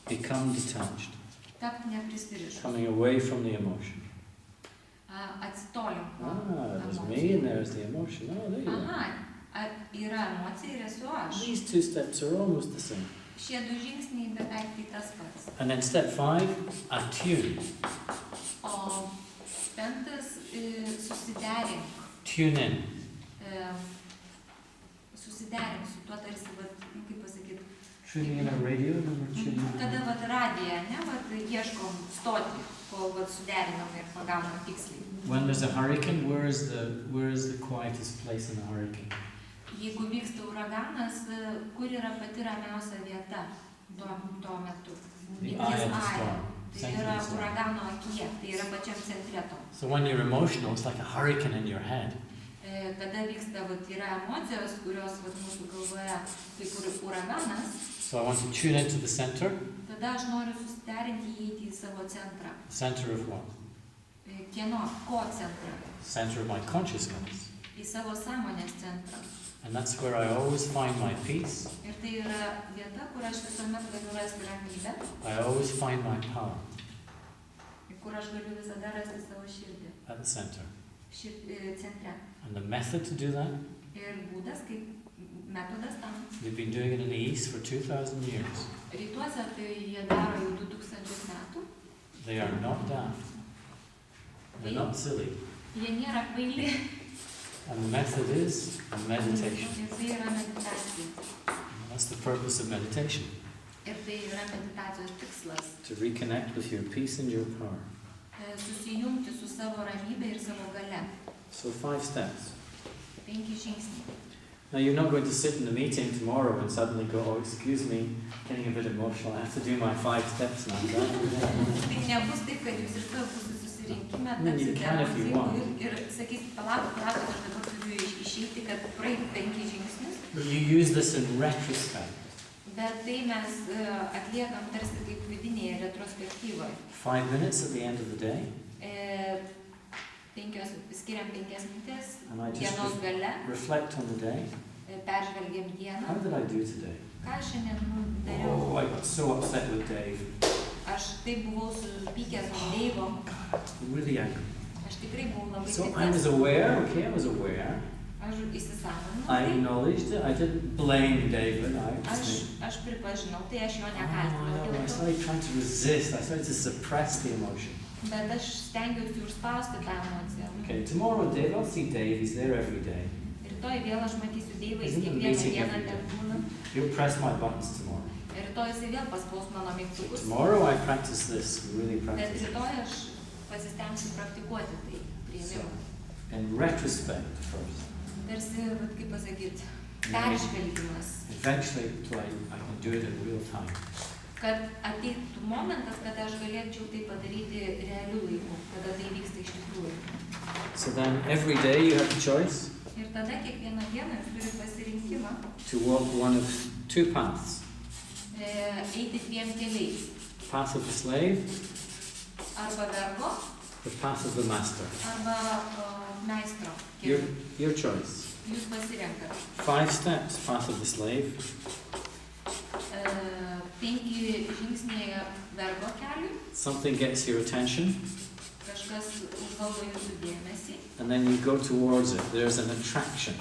Become detached. Tapk neprisiriš. Coming away from the emotion. Atsitolink nuo Ah, there's me emocijų. and there's the emotion. Oh, there you are. Aha, yra emocija ir esu aš. These two steps are almost the same. Šie du žingsniai beveik tai tas pats. And then step 5, attune. O penktas susiderink. Tune in. Susiderink su tuo tarsi, vat, kaip pasakyti, Tuning in a radio or tuning in? kada vat radiją, ne, vat ieškom stoti, kol vat suderinam ir pagaunam tiksliai. When there's a hurricane, where is the quietest place in the hurricane? Jeigu vyksta uraganas, kur yra pati ramiausia vieta tuo metu? The Minties eye of the eye. storm. Tai Center yra of the storm. uragano akyje, tai yra pačiam centre to. So when you're emotional, it's like a hurricane in your head. Kada vyksta, vat, yra emocijos, kurios vat, mūsų galvoje, tai kur uraganas, So I want to tune into the center. tada aš noriu susiderinti, įeiti į savo centrą. Center of what? Kieno? Ko centrą? Center of my consciousness. Į savo sąmonės centrą. And that's where I always find my peace. Ir tai yra vieta, kur aš visuomet galiu rasti ramybę, I always find my power kur aš galiu visada rasti savo širdį. at the center. Centre. And the method to do that, Ir būdas, kaip metodas tam. they've been doing it in the East for 2,000 years. Rytuose tai jie daro jau 2000 metų. They are not daft. They're not silly. Jie nėra kvaili. And the method is meditation. Ir tai yra meditacija. And that's the purpose of meditation, Ir tai yra meditacijos tikslas. to reconnect with your peace and your power. Susijungti su savo ramybė ir savo gale. So 5 steps. 5 žingsniai. Now you're not going to sit in the meeting tomorrow and suddenly go, oh, excuse me, getting a bit emotional, I have to do my 5 steps now. Tai nebus taip, kad jūs rytoj būsite susirinkime, You can if you want. ir sakysit, palauk, aš dabar turiu išeiti, kad praeit 5 žingsnius. But you use this in retrospect. Bet tai mes atliekam tarsi kaip vidinėje retrospektyvoje. 5 minutes at the end of the day. Skiriam 5 minutės And I just dienos gale, reflect on the day. peržvelgiam How dieną. did I do today? Ką aš šiandien dariau? Oh, I got so upset with Dave. Aš taip buvau supykęs nuo Deivo. Really angry. Aš tikrai buvau labai So I was piktas. aware, okay, I was aware. Aš įsisąmoninau. I tai. acknowledged it. I didn't blame David. Aš pripažinau, tai aš jo I nekaltinau. started trying to resist. I started to suppress the emotion. Bet aš stengiausi užspausti tą emociją. Okay, tomorrow, Dave, I'll see Dave. He's there every day. Rytoj vėl aš matysiu Deivą, jis Isn't it kiekvieną amazing dieną every ten day? būna. He'll press my buttons tomorrow. Ir rytoj jisai vėl paspaus mano mygtukus. Tomorrow, I practice this. Really Bet practice it. rytoj aš pasistengsiu praktikuoti tai priėmimą. In retrospect, first. Tarsi, vat, kaip pasakyti, peržvelgimas. Eventually, I can do it in real time. kad ateitų momentas, kada aš galėčiau tai padaryti realiu laiku, kada tai vyksta iš tikrųjų. So then every day you have a choice Ir tada kiekvieną dieną jūs turite pasirinkimą to walk one of two paths. Eiti dviem keliais. Path of the slave, Arba vergo, the path of the master. arba meistro Your, keliu. your choice. Jūs pasirenkate. 5 steps, path of the slave. 5 žingsniai vergo keliui, Something gets your attention, kažkas užvaldo jūsų dėmesį and then you go towards it. There's an attraction.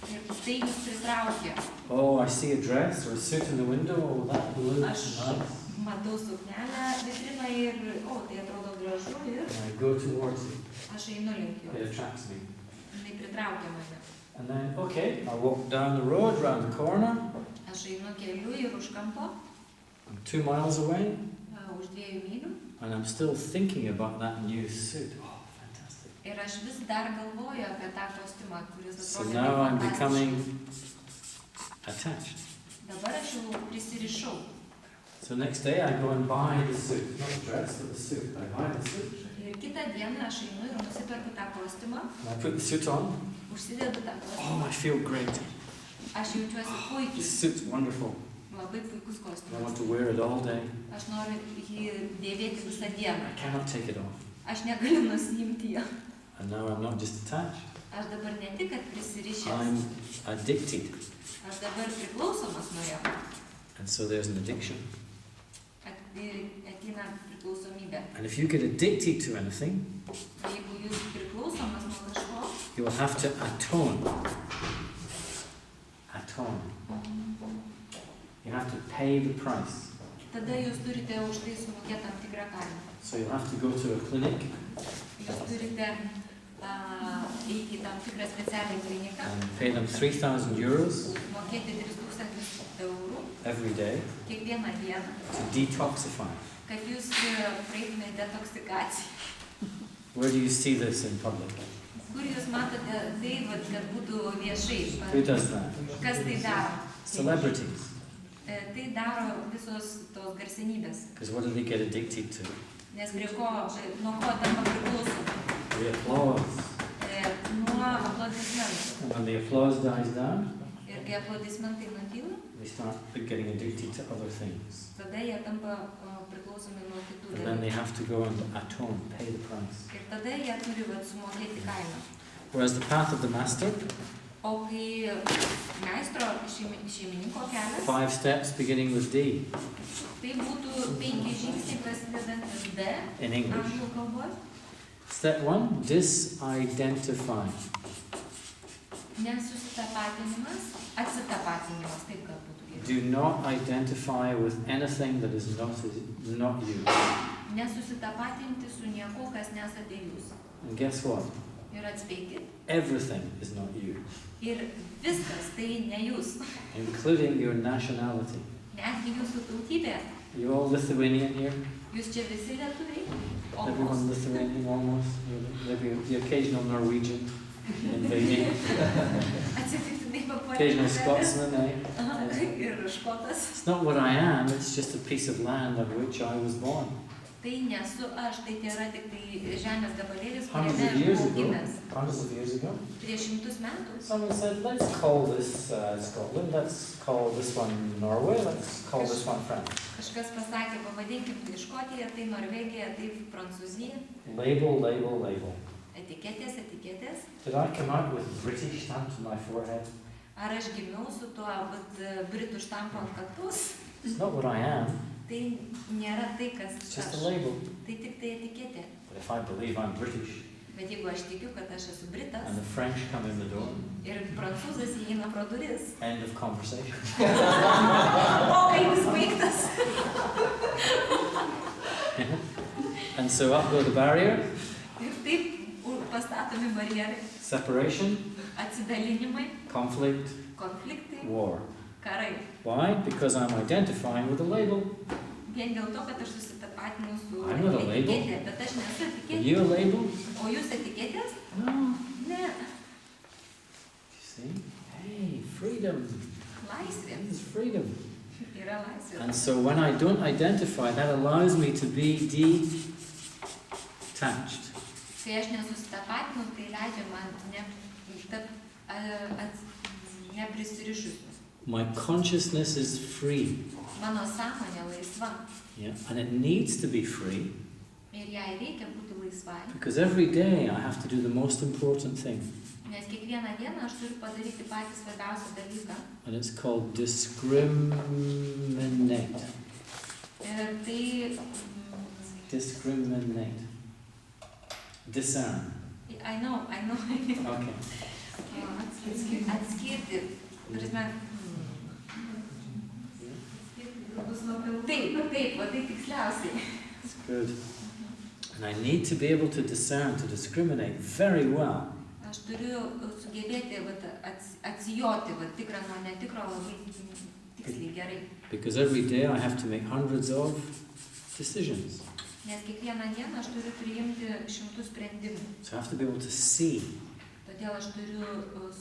ir tai jūs pritraukia. Oh, I see a dress or a suit in the window. Oh, that looks Aš nice. matau suknelę vitrinoje ir, tai atrodo gražu ir And I go towards it. aš einu link It jos. attracts me. Tai pritraukia mane. And then, okay, I walk down the road, round the corner. Aš einu keliu ir už kampo, I'm 2 miles away, už 2 mylių and I'm still thinking about that new suit. Oh, fantastic. ir aš vis dar galvoju apie tą kostiumą, kuris So atrodo now I'm fantastiškai. becoming attached. Dabar aš jau prisirišau. So next day I go and buy the suit. Not the dress, but the suit. I buy the suit. Ir kitą dieną aš einu ir nusiperku tą kostiumą, And I put the suit on. užsidedu tą Oh, kostiumą. I feel great. Aš jaučiuosi This puikiai, suit's wonderful. labai puikus I want kostiumas. to wear it all day. Aš noriu jį dėvėti visą dieną. I cannot take it off. Aš negaliu nusiimti jo. And now I'm not just attached. Aš dabar ne tik, kad prisirišęs, I'm addicted. aš dabar priklausomas nuo jo. And so there's an addiction. Ateina priklausomybė. And if you get addicted to anything, Jeigu jūs priklausomas nuo kažko, you will have to atone. Atone. You have to pay the price. tada jūs turite už tai sumokėti tam tikrą kainą. So you'll have to go to a clinic Jūs turite eiti į tam tikrą specialią kliniką, and pay them 3,000 euros mokėti 3,000 eurų every day kiekvieną dieną, to detoxify. kad jūs praeitumėte detoksikaciją. Where do you see this in public? Kur jūs matote tai, vat, kad būtų viešai? Who does that? Kas tai daro? Celebrities. Tai daro visos tos garsenybės. Because what do they get addicted to? Nes prie ko, nuo ko tampa priklausomi? The applause. Nuo aplodismentų. And when the applause dies down, Ir kai aplodismentai nutyla, they start getting addicted to other things. tada jie tampa priklausomi nuo kitų And then dalykų. they have to go and atone, pay the price. Ir tada jie turi vat, sumokėti kainą. Whereas the path of the master, O kai meistro šeimininko kelias, 5 steps beginning with D tai būtų 5 žingsniai prasidedantis D in English. anglų kalbos. Step 1, disidentify. Nesusitapatinimas, atsitapatinimas, taip kad būtų geriau. Do not identify with anything that is not you. Nesusitapatinti su niekuo, kas nesate jūs. And guess what? Ir atspėkit. Everything is not you, Ir viskas tai ne jūs. including your nationality. Netgi jūsų tautybė. You all Lithuanian here? Jūs čia visi lietuviai. Everyone Lithuanian almost? Maybe the occasional Norwegian invading. Atsitiktinai papuolė. Occasional Scotsman, eh? Ir škotas. It's not what I am, it's just a piece of land on which I was born. Tai nesu aš, tai yra tik tai žemės gabalėlis, Hundreds kuriame of years buvau ago, gimęs. hundreds of years ago, Prieš 100 metų. someone said, let's call this Scotland, let's call this one Norway, let's call this one France. Kažkas pasakė, pavadinkim tai Škotija, tai Norvegija, tai Prancūzija. Label, label, label. Etiketės, etiketės. Did I come out with British stamped on my forehead? Ar aš gimiau su tuo britų štampu ant kaktos? It's not what I am, Tai nėra tai, kas it's just a aš. label. Tai tik tai etiketė. But if I believe I'm British Bet jeigu aš tikiu, kad aš esu britas and the French come in the door, ir prancūzas įeina pro duris, end of conversation. o kai jis baigtas, And so up go the barrier, ir taip pastatomi barjerai, separation, atsidalinimai, conflict, konfliktai, war. karai. Why? Because I'm identifying with a label. Vien dėl to, kad aš susitapatinu su I'm not a label. etiketė, bet aš nesu Are etiketė. you a label? O jūs etiketės? No. Ne. You see? Hey, freedom. Laisvė. This is freedom. Yra laisvė. And so when I don't identify, that allows me to be detached. Kai aš nesusitapatinu, tai leidžia man neprisirišus. My consciousness is free. Mano sąmonė laisva. Yeah? And it needs to be free Ir jai reikia būti laisvai. because every day I have to do the most important thing. Nes kiekvieną dieną aš turiu padaryti patį svarbiausią dalyką. And it's called discriminate. Ir tai... Discriminate. Discern. I know. Okay. Atskirti. Prasme... Taip, va tai tiksliausiai. It's good. And I need to be able to discern, to discriminate very well. Aš turiu sugebėti atsijoti tikrą nuo netikro labai tiksliai gerai. Because every day I have to make hundreds of decisions. Nes kiekvieną dieną aš turiu priimti šimtus sprendimų. So I have to be able to see Todėl aš turiu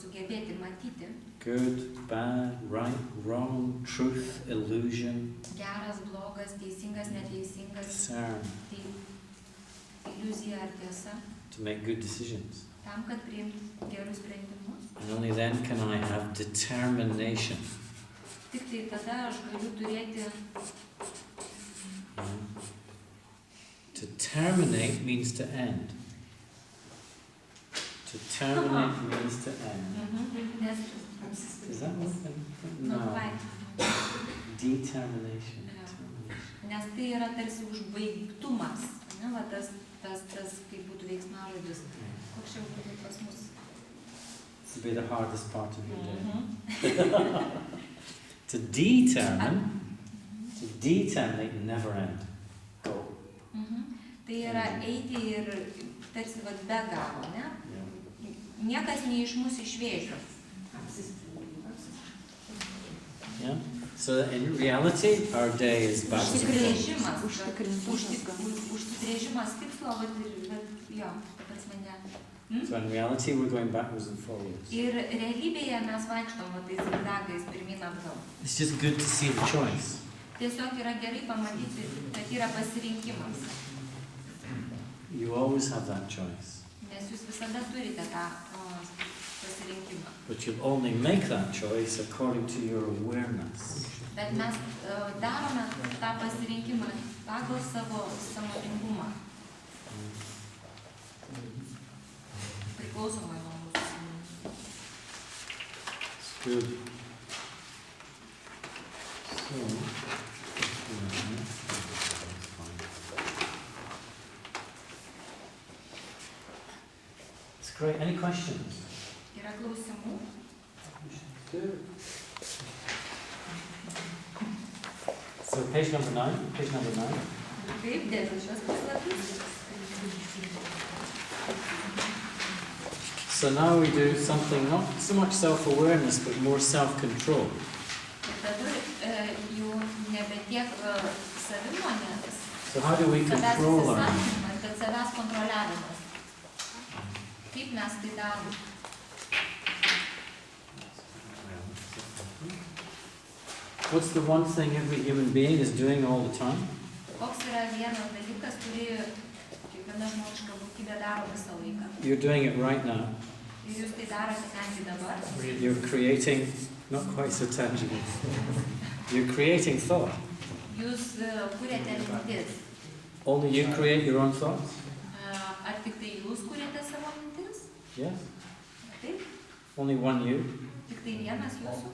sugebėti matyti good, bad, right, wrong, truth, illusion, geras, blogas, teisingas, neteisingas, discern, iliuzija ar tiesa, to make good decisions. tam, kad priimti gerus sprendimus. And only then can I have determination. Tik tai tada aš galiu turėti... To terminate means to end. To terminate means to end. Nes... Is that what? No. No. Determination. Nes tai yra tarsi užbaigtumas. Ne, va tas kaip būtų veiksmažodis. Koks čia būtų pas mus? This will be the hardest part of your day. To determinate, never end. Go. Tai yra eiti ir tarsi be galo, ne? Niekas iš mūsų išvėžio. Yeah. So in reality, our day is backwards and forwards. Užsibrėžimas tikslo, jo, ta prasme ne. So in reality, we're going backwards and forwards. Ir realybėje mes vaikštom tais zigzagais pirmyn atgal. It's just good to see the choice. Tiesiog yra gerai pamatyti, kad yra pasirinkimas. You always have that choice. Nes jūs visada turite tą pasirinkimą. But you'll only make that choice according to your awareness. Bet mes darome tą pasirinkimą pagal savo sąmoningumą. Priklausomai nuo mūsų sąmoningumo. Good. It's great. Any questions? Yra klausimų? So page number 9. Taip, dėl šios puslapis. So now we do something not so much self-awareness, but more self-control. Dabar jau nebe tiek savimonės, So how do we control our? bet savęs kontroliavimas. Kaip mes tai darome? What's the one thing every human being is doing all the time? Koks yra vienas dalykas, kurį kiekviena žmogiška būtybė daro visą laiką? You're doing it right now. Ir jūs tai darote netgi dabar. You're creating, not quite so tangible. You're creating thought. Jūs kuriate mintis. Only you create your own thoughts? Ar tik tai jūs kuriate savo mintis? Yes. Taip? Only one you, Tik tai vienas jūsų?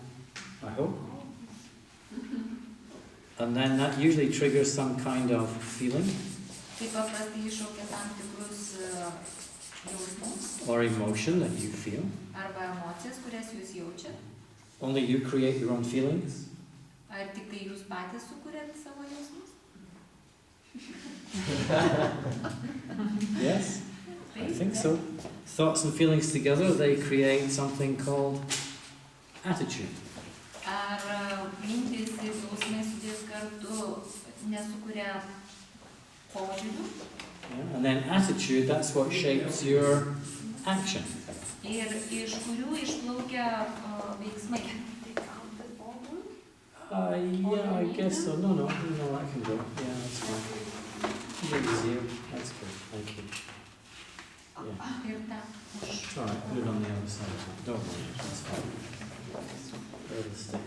I hope. And then that usually triggers some kind of feeling Taip paprastai iššaukia tam tikrus jausmus or emotion that you feel. arba emocijas, kurias jūs jaučiat. Only you create your own feelings. Ar tik tai jūs patys sukuriat savo jausmus? Yes, I think so. Thoughts and feelings together, they create something called attitude. Ar mintis ir jausmai sudės kartu nesukuria požiūrių? Yeah? And then attitude, that's what shapes your action. Ir iš kurių išplaukia veiksmai? Yeah, I guess so. No, I can go. Yeah, that's fine. Maybe zero. That's good. Thank you. Yeah. Ir tą už. It's all right. Put it on the other side. Don't worry. That's fine. Where the stick?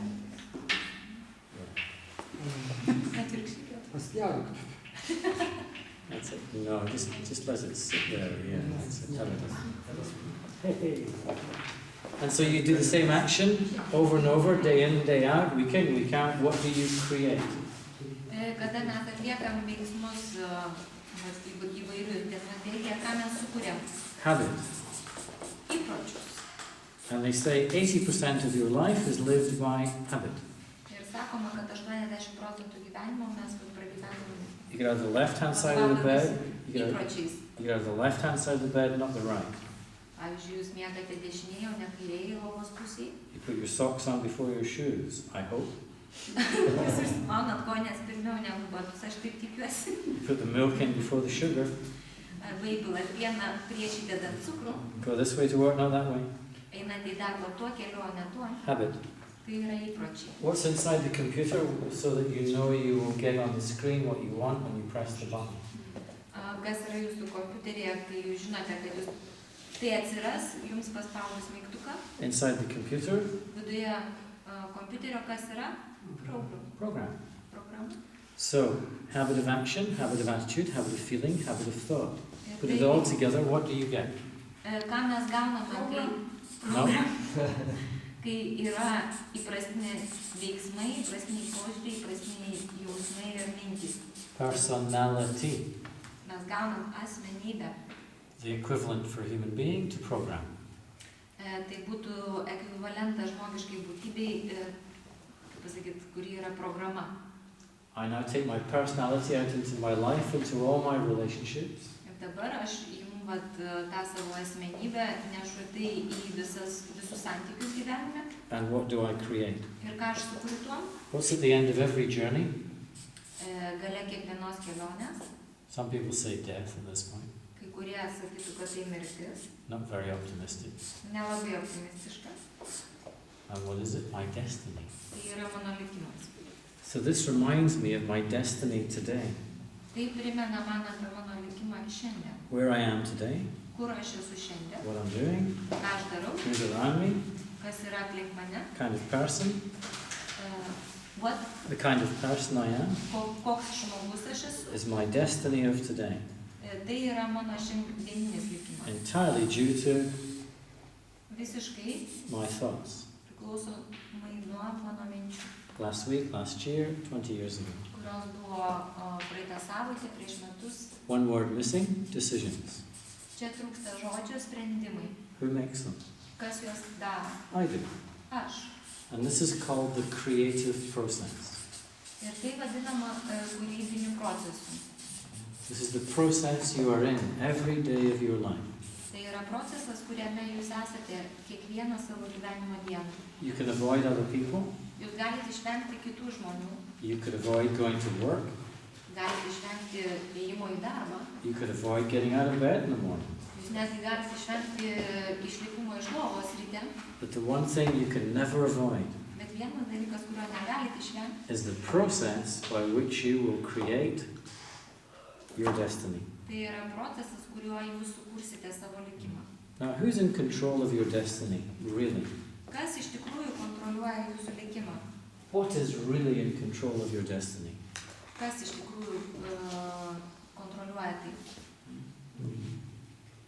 Yeah. Atvirkščiai. Paspjauk. That's it. No, just let it sit there. Yeah, that's it. Have it. Hey. And so you do the same action over and over, day in, day out, week in, week out. What do you create? Kada mes atliekam veiksmus įvairius dienotėje, ką mes sukūrėm? Habit. Įpročius. And they say 80% of your life is lived by habit. Ir sakoma, kad 80% gyvenimo mes pragyvename. You get out of the left-hand side of the bed. Įpročiais. You get out of the left-hand side of the bed, not the right. Pavyzdžiui, jūs miegate dešinėje, o ne kairėje lovos pusėje. You put your socks on before your shoes, I hope. Jūs užsimaunat kojines pirmiau negu batus, aš taip tikiuosi. You put the milk in before the sugar. Arba įpilat pieną prieš įdedant cukrų. Go this way to work, not that way. Einate į darbą tuo keliu, o ne tuo. Habit. Tai yra įpročiai. What's inside the computer so that you know you will get on the screen what you want when you press the button? Kas yra jūsų kompiuteryje, kai jūs žinote, kad jūs tai atsiras, jums paspaudus mygtuką. Inside the computer? Viduje kompiuterio kas yra? Program. Programa. So, habit of action, habit of attitude, habit of feeling, habit of thought. Put it all together, what do you get? Ką mes gauname, kai yra įprastiniai veiksmai, įprastiniai požiūriai, įprastiniai jausmai ir mintys. Personality. Mes gaunam asmenybę. The equivalent for a human being to program. Tai būtų ekvivalentas žmogiškai būtybei, kaip pasakyti, kuri yra programa. I now take my personality out into my life, into all my relationships. Ir dabar aš imu tą savo asmenybę, nešu tai į visus santykius gyvenime. And what do I create? Ir ką aš sukuriu tuom? What's at the end of every journey? Gale kiekvienos kelionės. Some people say death at this point. Kai kurie sakytų, kad tai mirtis. Not very optimistic. Nelabai optimistiška. And what is it? My destiny. Tai yra mano likimas. So this reminds me of my destiny today. Tai primena man apie mano likimą šiandien. Where I am today. Kur aš esu šiandien. What I'm doing. Ką aš darau. Who's around me. Kas yra aplink mane. Kind of person. What? The kind of person I am. Koks žmogus aš esu. Is my destiny of today. Tai yra mano šiandieninis likimas. Entirely due to Visiškai my thoughts. Priklausomai nuo mano minčių. Last week, last year, 20 years ago. Kurios buvo praeitą savaitę, prieš metus. One word missing, decisions. Čia trūksta žodžio sprendimai. Who makes them? Kas juos daro? I do. Aš. And this is called the creative process. Ir tai vadinama kūrybiniu procesu. This is the process you are in every day of your life. Tai yra procesas, kuriame jūs esate kiekvieną savo gyvenimo dieną. You can avoid other people. Jūs galite išvengti kitų žmonių. You could avoid going to work. Galite išvengti ėjimo į darbą. You could avoid getting out of bed in the morning. Jūs netgi galite išvengti išlipimo iš lovos ryte. But the one thing you can never avoid Bet vienas dalykas, kurio negalite išvengti, is the process by which you will create your destiny. tai yra procesas, kuriuo jūs sukursite savo likimą. Now, who's in control of your destiny, really? Kas iš tikrųjų kontroliuoja jūsų likimą? What is really in control of your destiny? Kas iš tikrųjų kontroliuoja tai?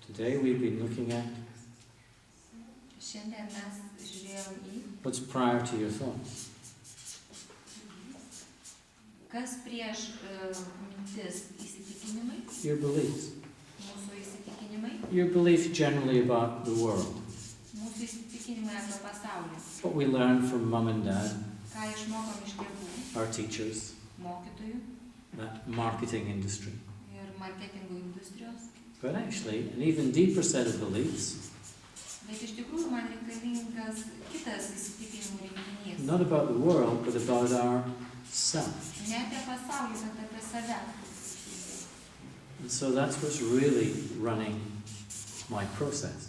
Today we've been looking at Šiandien mes žiūrėjom į what's prior to your thoughts. kas prieš mintis įsitikinimai, Your beliefs. mūsų įsitikinimai, Your belief generally about the world. mūsų įsitikinimai apie pasaulį. What we learn from mum and dad, Ką išmokom iš tėvų, our teachers, mokytojų that marketing industry. ir marketingo industrijos. But actually, an even deeper set of beliefs, Bet iš tikrųjų man reikalingas kitas įsitikinimų rinkinys. not about the world, but about ourselves. Ne apie pasaulį, bet apie save. And so that's what's really running my process.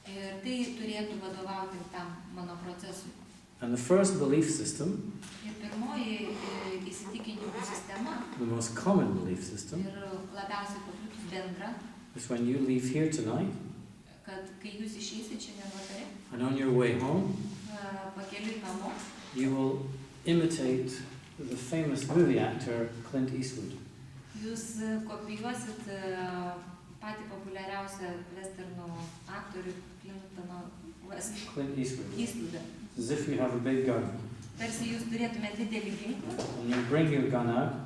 Ir tai turėtų vadovauti tam mano procesui. And the first belief system, Ir pirmoji įsitikinimų sistema the most common belief system, ir labiausiai paplitus bendra, is when you leave here tonight kad kai jūs išeisit šiandien vakare, and on your way home, pakeliui namo, you will imitate the famous movie actor Clint Eastwood. jūs kopijuosit patį populiariausią westerno aktorių Clintono Clint Eastwood. Eastwoodą. As if you have a big gun. Tarsi jūs turėtumėte didelį ginklą, And you bring your gun out,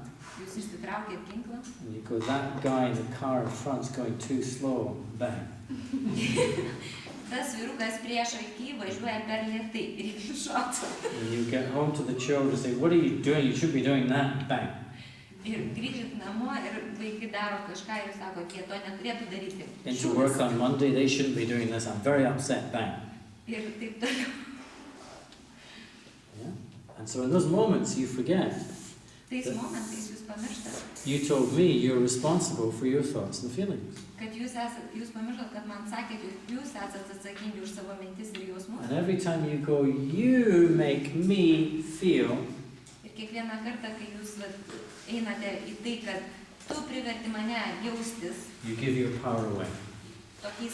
jūs išsitraukėt ginklą, and you go, that guy in the car in front's going too slow, bang. tas vyrukas priešaky važiuoja per lėtai ir reikia šauti. And you get home to the children and say, what are you doing? You should be doing that, bang. Ir grįžit namo ir vaikai daro kažką ir jūs sakot, jie to neturėtų daryti. Into work on Monday, they shouldn't be doing this. I'm very upset, bang. Ir taip toliau. Yeah? And so in those moments you forget. Tais momentais jūs pamirštat, You told me you're responsible for your thoughts and feelings. kad jūs pamirštat, kad man sakėt, jūs esat atsakingi už savo mintis ir jausmus. And every time you go, you make me feel, Ir kiekvieną kartą, kai jūs einate į tai, kad tu priverti mane jaustis, you give your power away. tokiais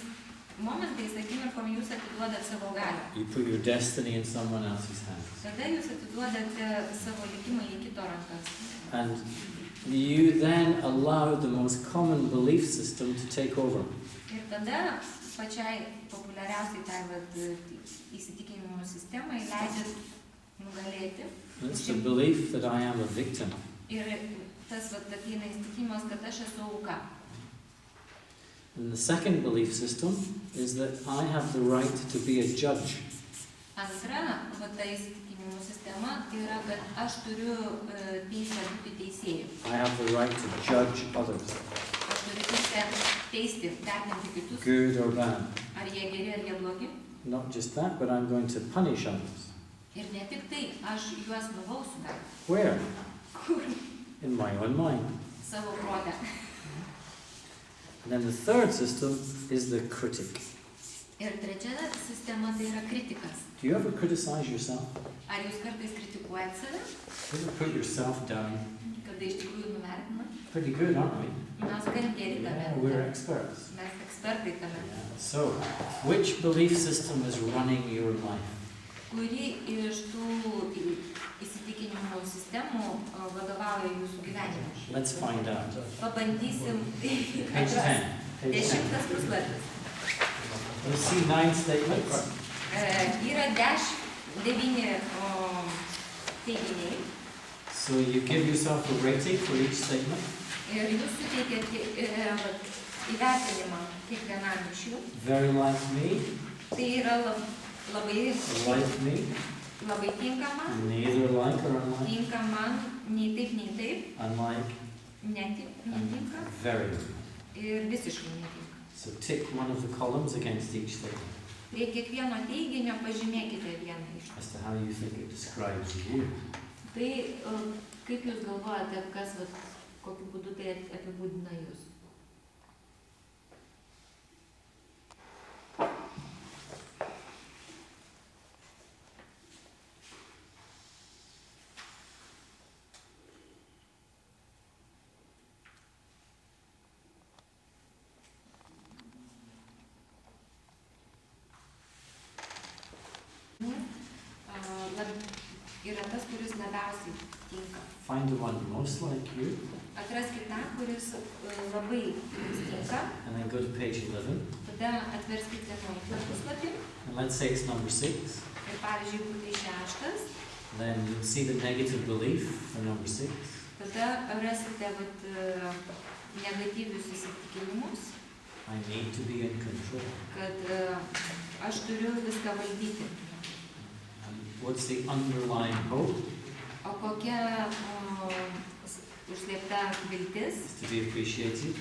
momentais, akimirkom, jūs atiduodat savo galią. You put your destiny in someone else's hands. Tada jūs atiduodate savo likimą į kito rankas. And you then allow the most common belief system to take over. Ir tada pačiai populiariausiai tai įsitikinimų sistemai leidžiat nugalėti. It's the belief that I am a victim. Ir tas ateina įsitikinimas, kad aš esu auka. And the second belief system is that I have the right to be a judge. Antra, ta įsitikinimų sistema yra, kad aš turiu teisę būti teisėju. I have the right to judge others, Aš turiu teisę teisti, vertinti kitus, good or bad. ar jie geri, ar jie blogi. Not just that, but I'm going to punish others. Ir ne tik tai, aš juos nubausiu dar. Where? Kur? In my own mind. Savo protę. And then the third system is the critic. Ir trečia sistema tai yra kritikas. Do you ever criticize yourself? Ar jūs kartais kritikuojat save, Do you ever put yourself down? kada iš tikrųjų nuvertinat? Pretty good, aren't we? Mes gan geri Yeah, tame. we're experts. Mes ekspertai tame. Yeah. So, which belief system is running your life? Kuri iš tų įsitikinimų sistemų vadovauja jūsų gyvenimui? Let's find out. Pabandysim Page 10. atrasti. Page 10. 10 puslapis. You see 9 statements. Yra 9 teiginiai So you give yourself a rating for each statement. ir jūs suteikėte įvertinimą kiekvienam iš jų. Very like me, Tai yra labai, like me, labai tinkama, neither like or unlike, tinkama nei taip, unlike, netinka and very like. ir visiškai netinka. So tick one of the columns against each statement Prie kiekvieno teiginio pažymėkite vieną iš jų. as to how you think it describes you. Tai kaip jūs galvojate, kas, kokiu būdu tai apibūdina jūs? Yra tas, kuris labiausiai tinka. Find the one most like you, Atraskite tą, kuris labai jums tinka. and then go to page 11. Tada atverskite 11 puslapį. And let's say it's number 6. Ir pavyzdžiui, būtų 6. Then you'll see the negative belief for number 6. Tada rasite negatyvius įsitikinimus, I need to be in control. kad aš turiu viską valdyti. And what's the underlying hope? O kokia užslėpta viltis Is to be appreciated.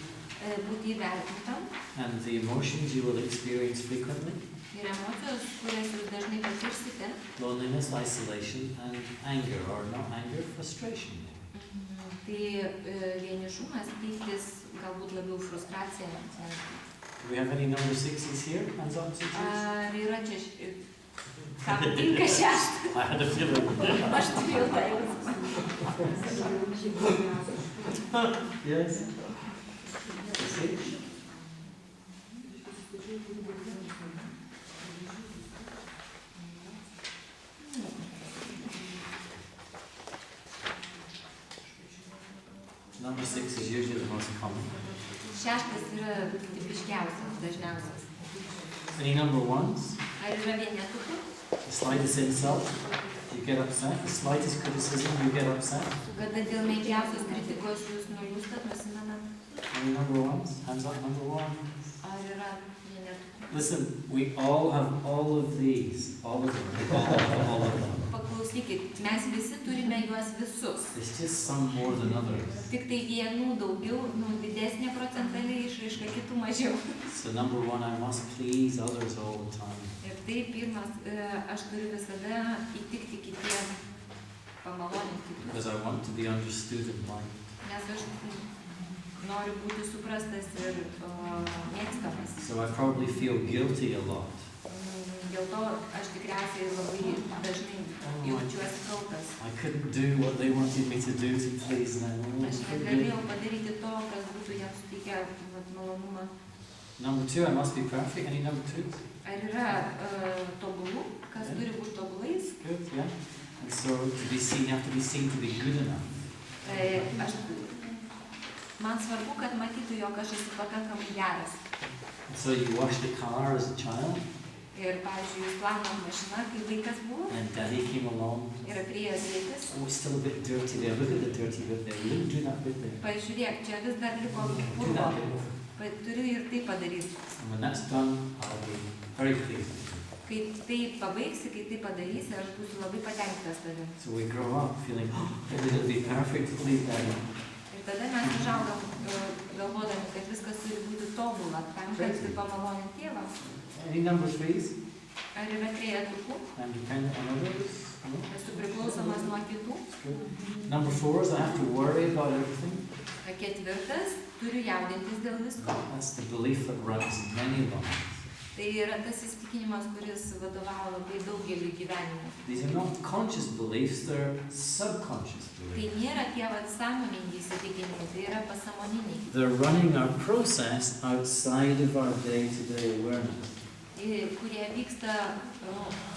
būti įvertintam And the emotions you will experience frequently. ir emocijos, kurias jūs dažnai patirsite. Loneliness, isolation, and anger, or not anger, frustration. Tai vienišumas, pyktis, galbūt labiau frustracija. Do we have any number 6s here? Hands up, teachers. Ar yra čia Kam tinka šeštas? I had a feeling. Aš turėjau tą jausmą. Yes. You see? Number 6 is usually the most common. Šeštas yra tipiškiausias, dažniausias. Any number ones? Ar yra vienetukų? The slightest insult, you get upset. The slightest criticism, you get upset. Kada dėl menkiausios kritikos jūs nuliūstat, nusimenat? Any number ones? Hands up, number one. Ar yra vienetukų? Listen, we all have all of these. All of them. We all have all of them. Paklausykit, mes visi turime juos visus. There's just some more than others. Tik tai vienų daugiau, didesnė procentaliai išraiška, kitų mažiau. So number one, I must please others all the time. Ir tai pirmas, aš turiu visada įtikti kitiem, pamaloninti kitus. Because I want to be understood and liked. Nes aš noriu būti suprastas ir mėgstamas. So I probably feel guilty a lot. Dėl to aš tikriausiai labai dažnai jaučiuosi kaltas. I couldn't do what they wanted me to do to please them. Aš negalėjau padaryti to, kas būtų jiems suteikę malonumą. Number two, I must be perfect. Any number twos? Ar yra tobulų, kas turi būti tobulais? Good, yeah. And so to be seen, you have to be seen to be good enough. Man svarbu, kad matytų, jog aš esu pakankamai geras. And so you wash the car as a child, Ir, pavyzdžiui, jūs plaunat mašiną, kai vaikas buvo, and daddy came along. ir priėjęs tėtis. Oh, it's still a bit dirty there. Look at the dirty bit there. You didn't do that bit there. Pažiūrėk, čia vis dar liko Do purvo. that bit. Turiu ir tai padaryti. And when that's done, I'll be very pleased. Kai tai pabaigsi, kai tai padarysi, aš būsiu labai patenkintas tavim. So we grow up feeling, maybe it'll be perfect to please daddy. Ir tada mes užaugam galvodami, kad viskas turi būti tobula, tam, kad pamaloninti tėvą. Any number threes? Ar yra trejetukų? I'm dependent on others. No? Esu priklausomas nuo kitų. Good. Number four is I have to worry about everything. Ketvirtas, turiu jaudintis dėl visko. That's the belief that runs many lives. Tai yra tas įsitikinimas, kuris vadovavo labai daugeliu gyvenimų. These are not conscious beliefs, they're subconscious Tai beliefs. nėra tie sąmoningi įsitikinimai, tai yra pasąmoniniai. They're running our process outside of our day-to-day awareness. Kurie vyksta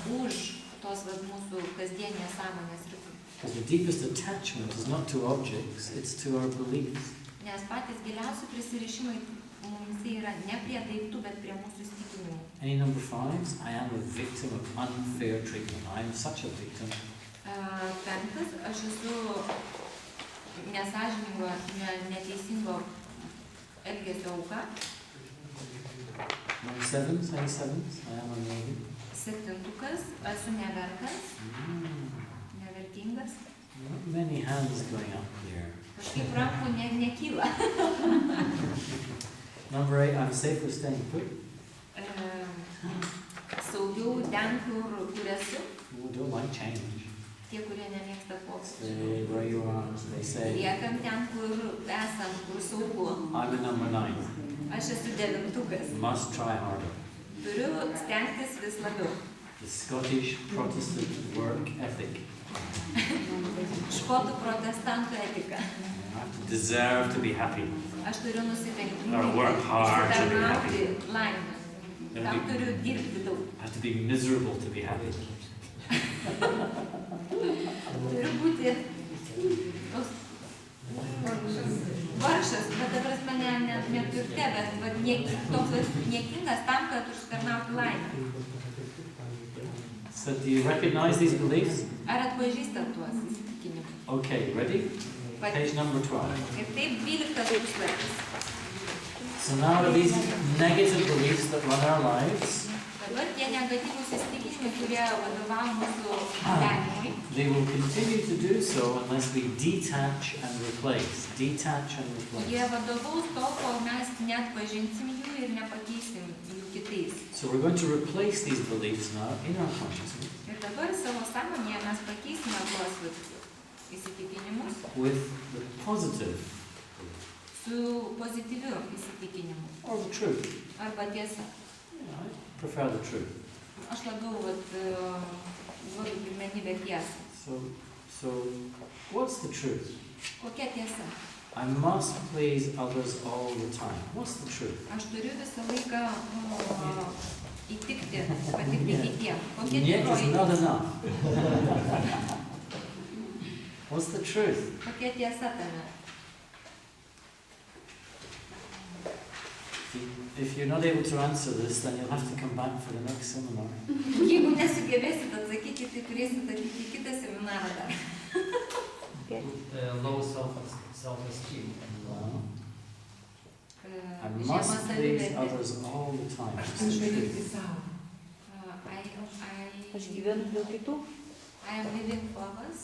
už tos mūsų kasdienės sąmonės ribų. Because the deepest attachment is not to objects, it's to our beliefs. Nes patys giliausi prisirišimai mums yra ne prie daiktų, bet prie mūsų įsitikinimų. Any number fives? I am a victim of unfair treatment. I am such a victim. Penktas, aš esu nesąžiningo, neteisingo elgesio auka. Number sevens? Any sevens? I am a maybe. Septintukas, esu nevertas, nevertingas. Not many hands going up here. Kažkaip rankų nekyla. Number eight, I'm safer staying put. Saugiau ten, kur esu. People don't like change. Tie, kurie nemėgsta pokyčių. Stay where you are, they say. Liekam ten, kur esam, kur saugu. I'm a number 9. Aš esu devintukas. Must try harder. Turiu stengtis vis labiau. The Scottish Protestant work ethic. Škotų protestantų etika. I have to deserve to be happy. Aš turiu nusipelnyti. Or work hard to be happy. Išsitarnauti laimę. Tam turiu dirbti daug. I have to be miserable to be happy. Turiu būti toks vargšas, bet ta prasme ne turte, bet toks niekingas tam, kad užsitarnauti laimę. So do you recognize these beliefs? Ar atpažįstat tuos įsitikinimus? Okay, ready? Page number 12. Ir taip 12 puslapis. So now these negative beliefs that run our lives, Dabar tie negatyvūs įsitikinimai, kurie vadovauja mūsų gyvenimui, they will continue to do so unless we detach and replace. Detach and jie replace. vadovaus tol, kol mes neatpažinsim jų ir nepakeisim jų kitais. So we're going to replace these beliefs now in our consciousness Ir dabar savo sąmonėje mes pakeisime tuos įsitikinimus with the positive su pozityviu įsitikinimu or the truth. arba tiesa. Yeah, I prefer the truth. aš labiau duodu pirmenybę tiesą. So what's the truth? Kokia tiesa? I must please others all the time. What's the truth? Aš turiu visą laiką įtikti, patikti kitiem. Kokia Yet is tikroji not tiesa? enough. What's the truth? Kokia tiesa tame? If you're not able to answer this, then you'll have to come back for the next seminar. Jeigu nesugebėsit atsakyti, tai turėsit ateiti į kitą seminarą dar. Low self-esteem. Wow. I Žema must please savivertė. others all the time. What's Aš the galiu truth? savo. Aš gyvenu dėl kitų. I am living for us.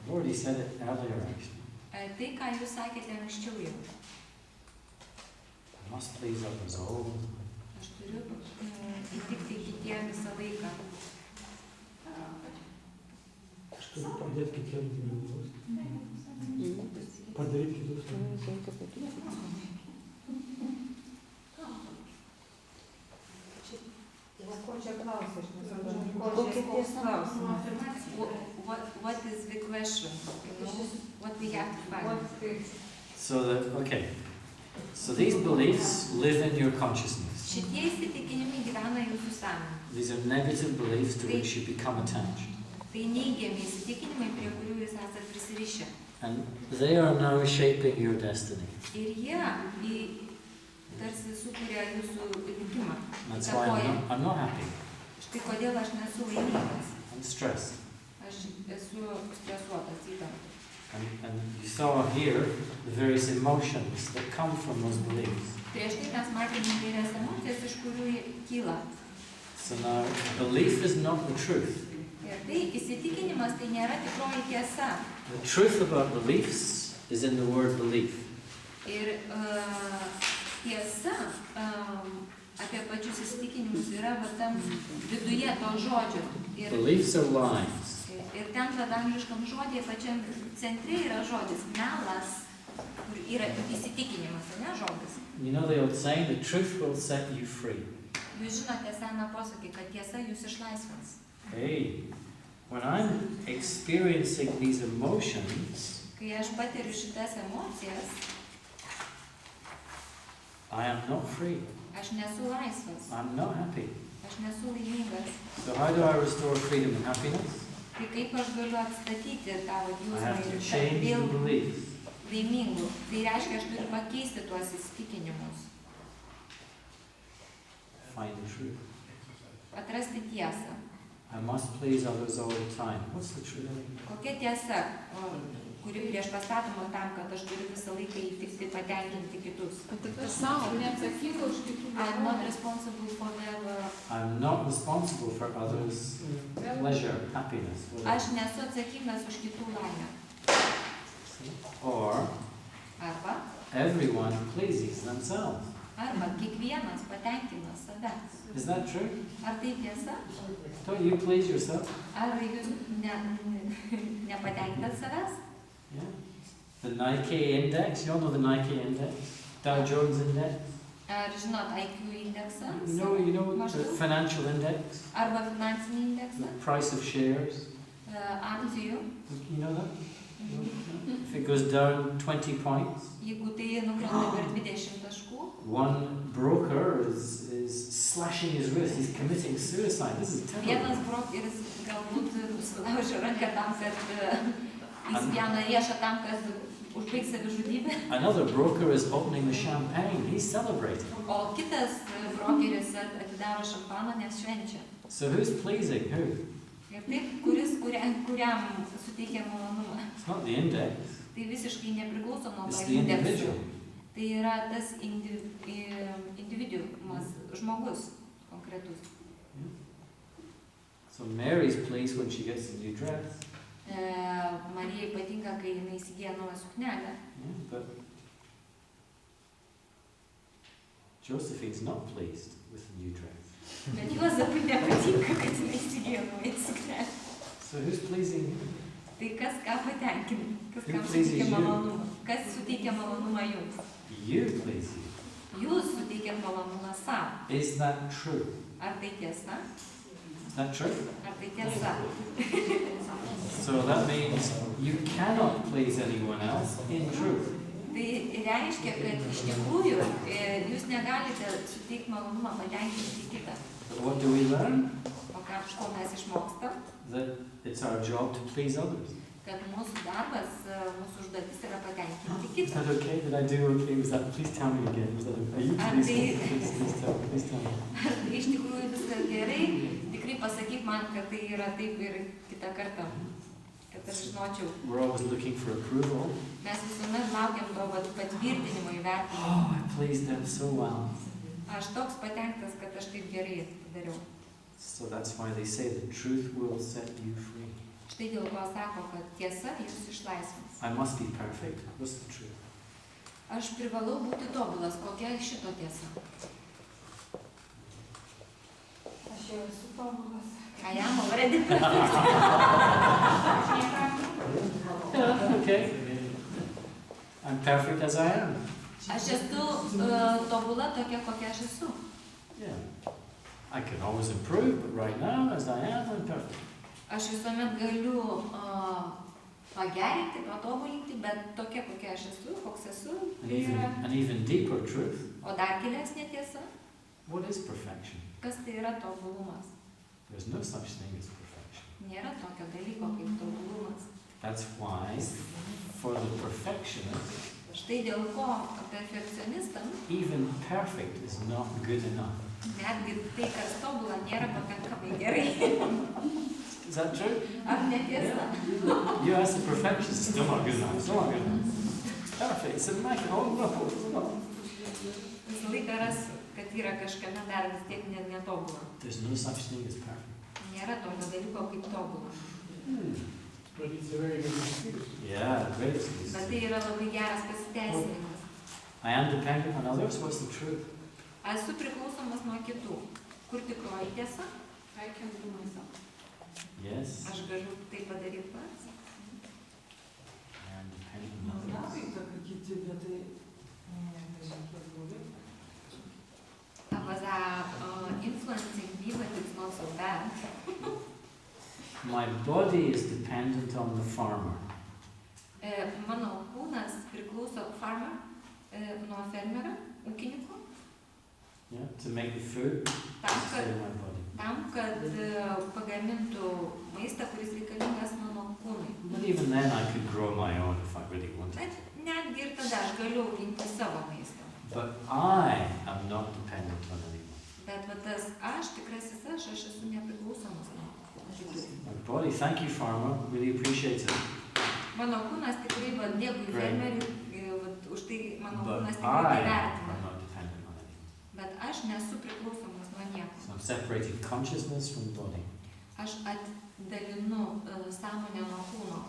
I've already said it earlier, actually. Tai, ką jūs sakėte anksčiau jau. I must please others all the time. Aš turiu įtikti kitiem visą laiką. Aš turiu padėti kitiems dalykus. Padaryti kitus dalykus. Ko čia klausia, aš nesuprantu. Kokia tiesa? What is the question? You know, what we have to find. So these beliefs live in your consciousness. Šitie įsitikinimai gyvena jūsų sąmonėje. These are negative beliefs to which you become attached. Tai neigiami įsitikinimai, prie kurių jūs esate prisirišę. And they are now shaping your destiny. Ir jie tarsi sukuria jūsų likimą. That's why I'm not happy. Štai kodėl aš nesu laimingas. I'm stressed. Aš esu stresuotas, įtampas. And you saw here the various emotions that come from those beliefs. Prieš tai mes matėme įvairias emocijas, iš kurių kyla. So now, belief is not the truth. Ir tai įsitikinimas tai nėra tikroji tiesa. The truth about beliefs is in the word belief. Ir tiesa apie pačius įsitikinimus yra va tam viduje to žodžio. Beliefs are lies. Ir ten tada angliškam žodėje pačiam centre yra žodis melas, kur yra įsitikinimas, ne žodis. You know the old saying, the truth will set you free. Jūs žinote seną posakį, kad tiesa jūs išlaisvins. Hey, when I'm experiencing these emotions, Kai aš patiriu šitas emocijas, I am not free. aš nesu laisvas, I'm not happy. aš nesu laimingas. So how do I restore freedom and happiness? Tai kaip aš galiu atstatyti tą I jausmą have to ir change vėl the beliefs. laimingų. Tai reiškia, aš turiu pakeisti tuos įsitikinimus, Find the truth. atrasti tiesą. I must please others all the time. What's the truth? Kokia tiesa, kuri prieš pastatoma tam, kad aš turiu visą laiką įtikti, patenkinti kitus. I'm not responsible for their... I'm not responsible for others' pleasure, happiness, whatever. Aš nesu atsakingas už kitų laimę. Or Arba, everyone pleases themselves. arba kiekvienas patenkina save. Is that true? Ar tai tiesa? Don't you please yourself? Ar jūs nepatenkinat savęs? Yeah. The Nike index, you all know the Nike index? Dow Jones index? Ar žinot IQ indeksą? You know the financial index? Arba finansinį The indeksą? price of shares? Akcijų. You know that? If it goes down 20 points, Jeigu tai nukrenta per 20 taškų, one broker is slashing his wrist, he's committing suicide. This is terrible. vienas brokeris galbūt sulaužė ranką tam, kad jis vieną riešą tam, kad užbaigs savižudybę, Another broker is opening the champagne, he's celebrating. o kitas brokeris atidaro šampaną, nes švenčia. So who's pleasing who? Ir taip, kuriam suteikia malonumą. It's not the index, Tai visiškai nepriklauso nuo it's to the indekso. individual. Tai yra tas individuumas, žmogus konkretus. So Mary's pleased when she gets a new dress. Marijai patinka, kai jinai įsigyja naują suknelę. Yeah, but Josephine's not pleased with the new dress. Bet Juozapui nepatinka, kad jinai įsigyja naują suknelę. So who's pleasing him? Tai kas ką patenkina, kas Who kam pleases suteikia you? malonumą, kas suteikia malonumą jums. You please you. Jūs suteikiat malonumą savo. Is that true? Ar tai tiesa? Is that true? Ar tai tiesa? So that means you cannot please anyone else in truth. Tai reiškia, kad iš tikrųjų jūs negalite suteikti malonumą patenkinti kitą. But what do we learn? O ką iš ko mes išmokstam? That it's our job to please others. Kad mūsų darbas, mūsų užduotis yra patenkinti Is kitą. that okay? Did I do okay? Was that? Please tell me again. Was that okay? Are you please tell me. Please tell me. Ar tai iš tikrųjų viskas gerai? Tikrai pasakyk man, kad tai yra taip ir kitą kartą. Kad aš žinočiau. We're always looking for approval. Mes visuomet laukiam to patvirtinimo įvertinimo. Oh, I pleased them so well. Aš toks patenkintas, kad aš taip gerai dariau. So that's why they say the truth will set you free. Štai dėl ko sako, kad tiesa jūs išlaisvins. I must be perfect. What's the truth? Aš privalau būti tobulas, kokia šito tiesa. Aš jau esu tobulas. I am already perfect. Yeah, okay. I'm perfect as I am. Aš esu tobula tokia, kokia aš esu. Yeah. I can always improve, but right now, as I am, I'm perfect. Aš visuomet galiu pagerinti, patobulinti, bet tokia, kokia aš esu, koks esu, tai yra. An even deeper truth. O dar gilesnė tiesa, What is perfection? kas tai yra tobulumas. There's no such thing as perfection. Nėra tokio dalyko kaip tobulumas. That's why, for the perfectionist, Štai dėl ko perfekcionistam even perfect is not good enough. netgi tai, kas tobula, nėra pakankamai gerai. Is that true? Ar netiesa? You ask the perfectionist, it's still not good enough. Still not good enough. Perfect. It's a magic. Oh no. Visą laiką ras, kad yra kažkame dar vis tiek netobula. There's no such thing as perfect. Nėra tokio dalyko kaip tobula. But it's a very good excuse. Yeah, great excuse. Bet tai yra labai geras pasiteisinimas. I am dependent on others. What's the truth? Esu priklausomas nuo kitų. Kur tikroji tiesa? Yes. Aš galiu tai padaryti pats. I am dependent on others. Daro įtaką kiti, bet tai nežinau, kiek blogai. Was influencing me, but it's not so bad. My body is dependent on the farmer. Mano kūnas priklauso farmer, nuo fermerio, ūkininko, Yeah, to make the food. tam, to kad save my body. pagamintų maistą, kuris reikalingas mano kūnui. But even then, I could grow my own if I really wanted. Bet netgi ir tada aš galiu auginti savo maistą. But I am not dependent on anyone. Bet va tas aš, tikrasis aš esu nepriklausomas nuo kitų. My body, thank you, farmer. Really appreciate it. Mano kūnas tikrai, va, dėkui Right. fermeriui, už tai mano But kūnas I tikrai tai am vertina. not dependent on anyone. Bet aš nesu priklausomas nuo nieko. So I'm separating consciousness from the body. Aš atdalinu sąmonę nuo kūno.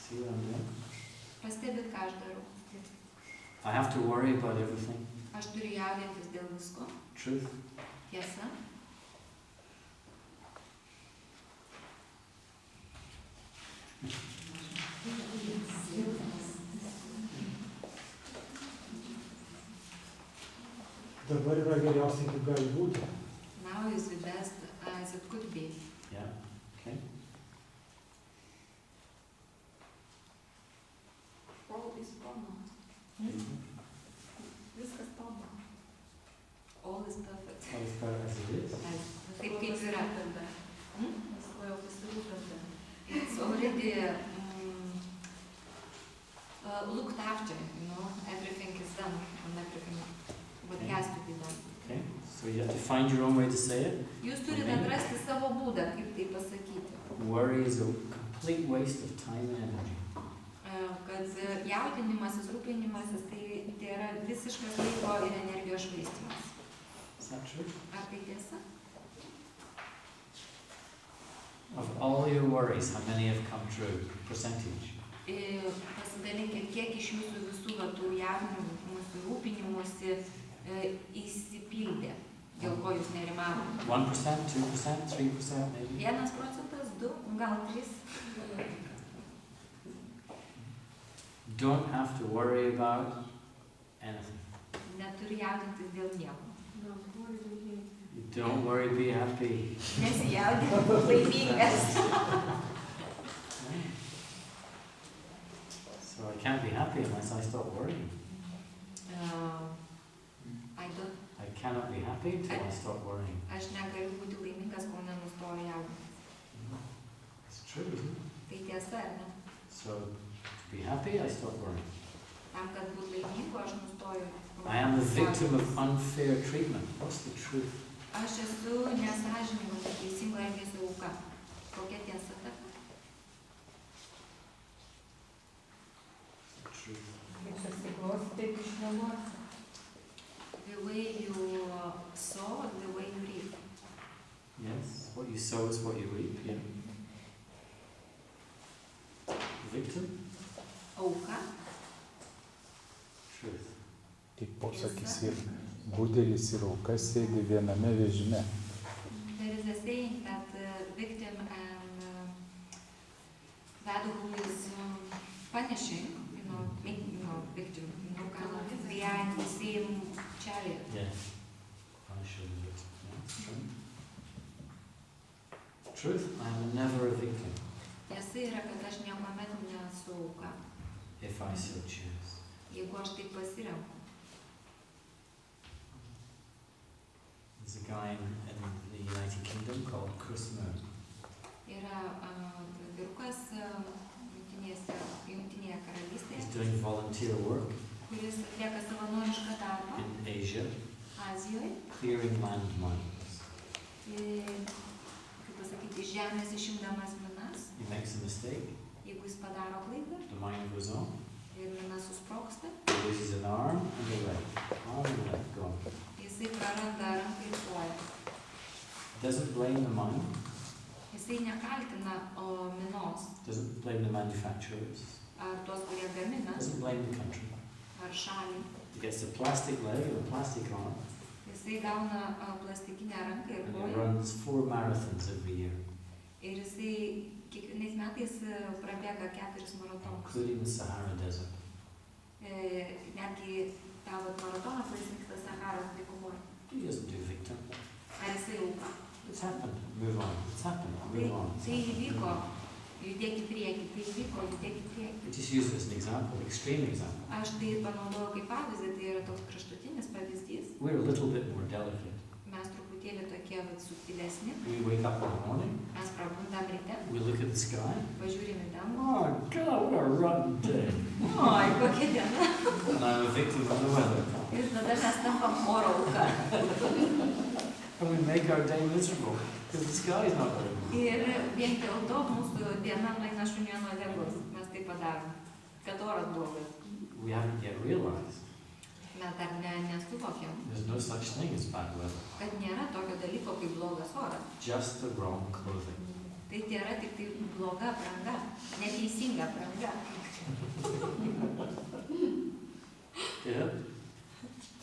See what I'm doing? Pastebit, ką aš darau. I have to worry about everything. Aš turiu jaudintis dėl visko. Truth. Tiesa. Dabar yra geriausiai, kaip gali būti. Now is the best as it could be. Yeah. Okay. All is tobula. Viskas tobula. All is perfect. Well, as far as it is. Taip kaip yra. It's already looked after, you know, everything is done and everything what has to be done. Okay. So you have to find your own way to say it. Jūs turite atrasti savo būdą, kaip tai pasakyti. Worry is a complete waste of time and energy. Kad jaudinimasis, rūpinimasis, tai yra visiškas laiko ir energijos švaistymas. Is that true? Ar tai tiesa? Of all your worries, how many have come true? Percentage. Pasidalinkit, kiek iš jūsų visų va tų jaudinimų, rūpinimuose įsipildė, dėl ko jūs nerimavote. 1%, 2%, 3% maybe? 1%, 2, gal 3. Don't have to worry about anything. Neturi jaudintis dėl nieko. Don't worry, be happy. Nesijaudink, būk laimingas. So I can't be happy unless I stop worrying. I cannot be happy until I stop worrying. Aš negaliu būti laimingas, kol nenustoju jaudintis. It's true, isn't it? Tai tiesa, ar ne? So to be happy, I stop worrying. Tam, kad būti laimingu, aš nustoju. I am the victim of unfair treatment. What's the truth? Aš esu nesąžiningo, neteisingo elgesio auka. Kokia tiesa ta? The truth. Kaip susiklosi, taip išneluosi. The way you sow, the way you reap. Yes, what you sow is what you reap, yeah. Victim? Auka. Truth. Kaip posakis yra, budelis ir auka sėdi viename vežime. There is a saying that victim and that who is punishing, victim, they are in the same chariot. Yeah. Punish the victim. Yeah, that's true. Truth, I am never a victim, Tiesa yra, kad aš niekuomet nesu auka, if I so choose. jeigu aš taip pasirenku. There's a guy in the United Kingdom called Chris Moon. Yra vyrukas Jungtinėje karalystėje, He's doing volunteer work kuris atlieka savanorišką darbą in Asia, Azijoje. clearing landmines. Kaip pasakyti, iš žemės išimdamas minas, He makes a mistake, jeigu jis padaro klaidą the mine goes on, ir minas susprogsta, he loses an arm and a leg. Arm and leg gone. jisai praranda ranką ir koją. Doesn't blame the mine, Jisai nekaltina minos doesn't blame the manufacturers, ar tuos, kurie gamina, doesn't blame the country. ar šalį. He gets a plastic leg and a plastic arm, Jisai gauna plastikinę ranką ir and he koją runs 4 marathons every year, ir jisai kiekvienais metais prabėga 4 maratonus. including the Sahara Desert. Netgi tą maratoną, kuris vyksta Saharos dykumoje. He doesn't do victim. Ar jisai auka? It's happened. Move on. It's happened. Move on. Tai įvyko, judėk į priekį, tai įvyko, judėk į priekį. I just use it as an example, extreme example. Aš tai panaudoju kaip pavyzdį, tai yra toks kraštutinis pavyzdys. We're a little bit more delicate. Mes truputėlį tokie subtilesni, We wake up in the morning, mes prabundam ryte, we look at the sky. pažiūrim į dangų. Oh God, what a rotten day. Oi, kokia diena. And I'm a victim of the weather. Ir tada mes tampam oro auka. And we make our day miserable because the sky is not very good. Ir vien dėl to mūsų diena nueina šuniui nuo degos. Mes tai padarom, kad oras blogas. We haven't yet realized Mes dar nesuvokiam, there's no such thing as bad weather. kad nėra tokio dalyko kaip blogas oras. Just the wrong clothing. Tai yra tik tai bloga apranga, neteisinga apranga. Yeah.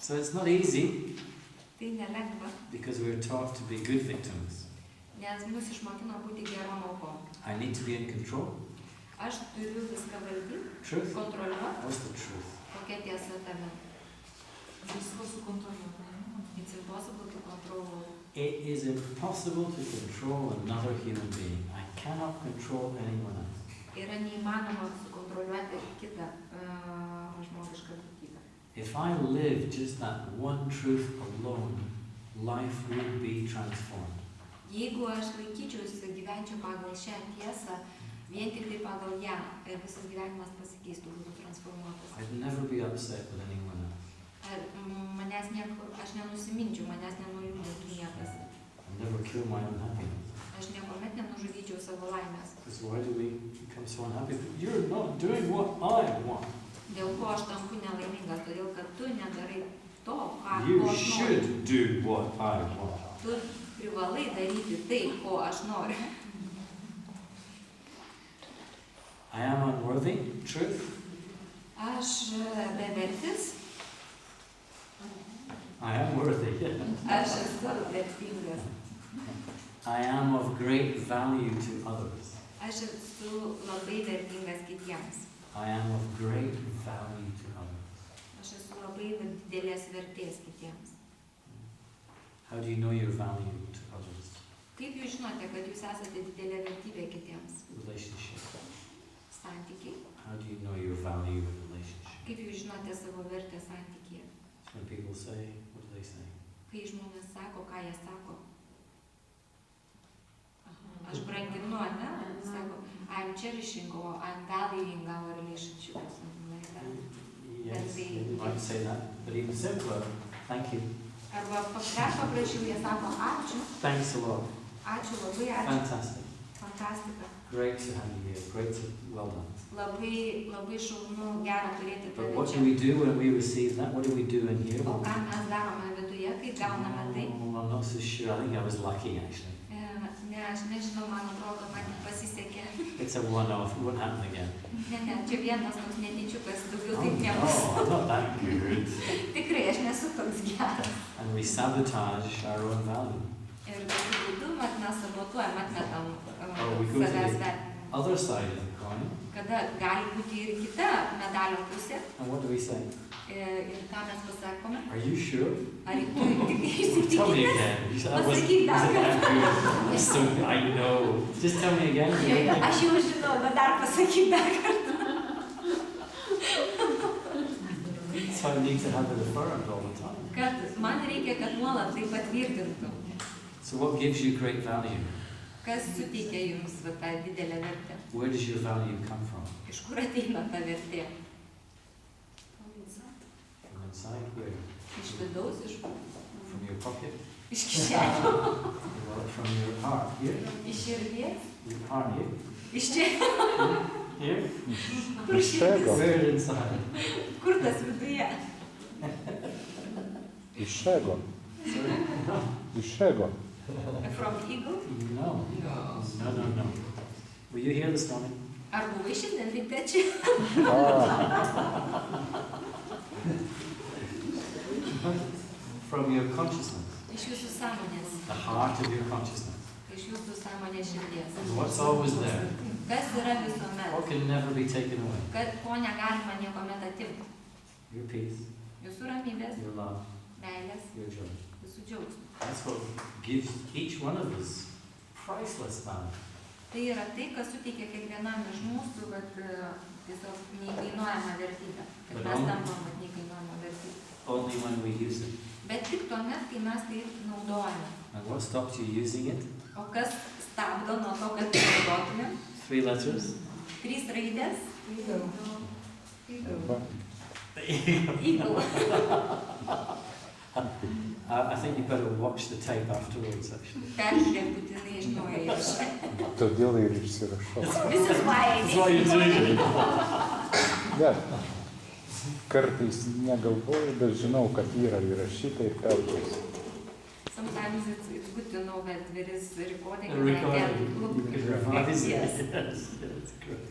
So it's not easy Tai nelengva, because we're taught to be good victims. nes mus išmokino būti gerom aukom. I need to be in control. Aš turiu viską valdyti, Truth? kontroliuoti, What's the truth? kokia tiesa tame. Visko sukontroliuoti. It's impossible to control. It is impossible to control another human being. I cannot control anyone else. Yra neįmanoma sukontroliuoti kitą žmogišką būtybę. If I live just that one truth alone, life would be transformed. Jeigu aš laikyčiausi, gyvenčiau pagal šią tiesą, vien tik tai pagal ją, visas gyvenimas pasikeistų, būtų transformuotas. I'd never be upset with anyone else. Manęs aš nenusiminčiau, manęs nenuliūdintų niekas. I'd never kill my own happiness. Aš niekuomet nenužudyčiau savo laimės. Because why do we become so unhappy? You're not doing what I want. Dėl ko aš tampu nelaimingas, todėl kad tu nedarai to, ko You aš noriu. should do what I want. Tu privalai daryti tai, ko aš noriu. I am unworthy. Truth. Aš bevertis, I am worthy. aš esu vertingas. I am of great value to others. Aš esu labai vertingas kitiems. I am of great value to others. Aš esu labai didelės vertės kitiems. How do you know your value to others? Kaip jūs žinote, kad jūs esate didelė vertybė kitiems? Relationship. Santykiai. How do you know your value in relationship? Kaip jūs žinote savo vertę santykyje? So when people say, what do they say? Kai žmonės sako, ką jie sako. Aš branginu, ne? Sako, I'm cherishing or I'm valuing our relationship or something like that. Yes, you might say that, but even simpler, thank you. Arba dar paprašiau, jie sako, ačiū. Thanks a lot. Ačiū, labai ačiū. Fantastic. Fantastika. Great to have you here. Great to, well done. Labai, labai šaunu, gera turėti But tave what do čia. we do when we receive that? What do we do in here? O ką mes darome viduje, kai gauname tai? Oh, I'm not so sure. I think I was lucky actually. Ne, aš nežinau, man atrodo, man pasisekė. It's a one-off. It won't happen again. Ne, čia vienas toks netyčiukas, daugiau taip nebus. Oh, I'm not that good. Tikrai, aš nesu toks geras. And we sabotage our own value. Ir tokiu būdu mes sabotuojam, atmetam Oh, we go to savęs the vertinimą. other side of the coin. Kada gali būti ir kita medalio pusė. And what do we say? Ir ką mes pasakome? Are you sure? Ar tu tik Tell me įsitikinęs? again. You said that Pasakyk dar good. So I know. Just tell me again. Aš jau žinau, bet dar pasakyk dar kartą. So I need to have it affirmed all the time. Kad man reikia, kad nuolat tai patvirtintų. So what gives you great value? Kas suteikia jums va, tą didelę vertę? Where does your value come from? Iš kur ateina ta vertė? From inside? Where? Iš vidaus, From your pocket? iš kišenių, Or from your heart? Here? iš širdies, Your heart here? iš čia. Here? Kur Iš čego? Where inside? Kur tas viduje? Iš czego? Sorry? Iš czego? From eagle? No. No. Were you here this morning? Ar buvai šiandien ryte čia? From your consciousness. Iš jūsų sąmonės, The heart of your consciousness. iš jūsų sąmonės širdies. What's always there? Kas yra visuomet? What can never be taken away? Ko negalima niekuomet atimti? Your peace, Jūsų ramybės, your love, meilės, your joy. jūsų džiaugsmą. That's what gives each one of us priceless value. Tai yra tai, kas suteikia kiekvienam iš mūsų, kad tiesiog neįkainuojama vertybė. Kad mes tampam neįkainuojama vertybė. Only when we use it. Bet tik tuomet, kai mes tai naudojame. And what stops you using it? O kas stabdo nuo to, kad tai naudotumėm? 3 letters. 3 raidės. Va. Eagle. I think you better watch the tape afterwards, actually. Peržiūrėk būtinai iš naujo įrašą. Todėl ir išsirašau. This is why I That's why you're doing it. Ne, kartais negalvoju, bet žinau, kad yra įrašyta ir perduosiu. Sometimes it's good to know that there is recording A and I recording. can look. You can revise it. Yes. Yes, great.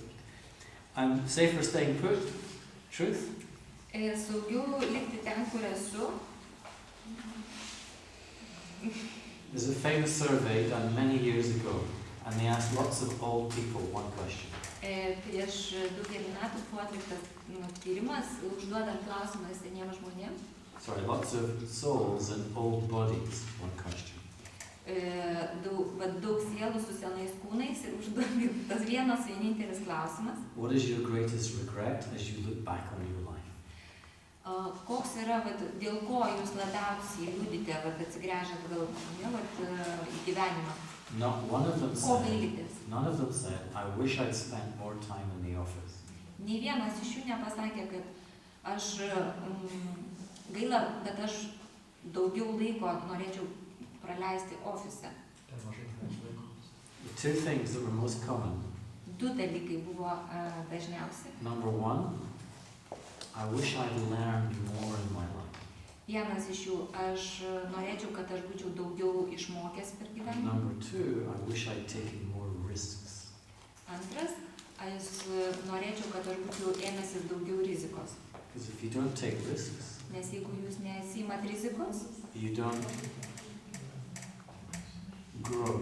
I'm safer staying put. Truth? Saugiau likti ten, kur esu. There's a famous survey done many years ago, and they asked lots of old people one question. Prieš daugelį metų buvo atliktas tyrimas, užduodant klausimą seniems žmonėms. Sorry, lots of souls and old bodies, one question. Daug sielų su senais kūnais ir užduodant tas vienas vienintelis klausimas. What is your greatest regret as you look back on your life? Koks yra, dėl ko jūs labiausiai liūdite, atsigręžat gal į gyvenimą? Not one of them Ko said, gailitės? none of them said, I wish I'd spent more time in the office. Nei vienas iš jų nepasakė, kad aš gaila, bet aš daugiau laiko norėčiau praleisti ofise. The 2 things that were most common. 2 dalykai buvo dažniausi. Number 1, I wish I'd learned more in my life. Vienas iš jų, aš norėčiau, kad aš būčiau daugiau išmokęs per gyvenimą. Number 2, I wish I'd taken more risks. Antras, aš norėčiau, kad aš būčiau ėmęsis daugiau rizikos. Because if you don't take risks, Nes jeigu jūs nesiimat rizikos, you don't grow.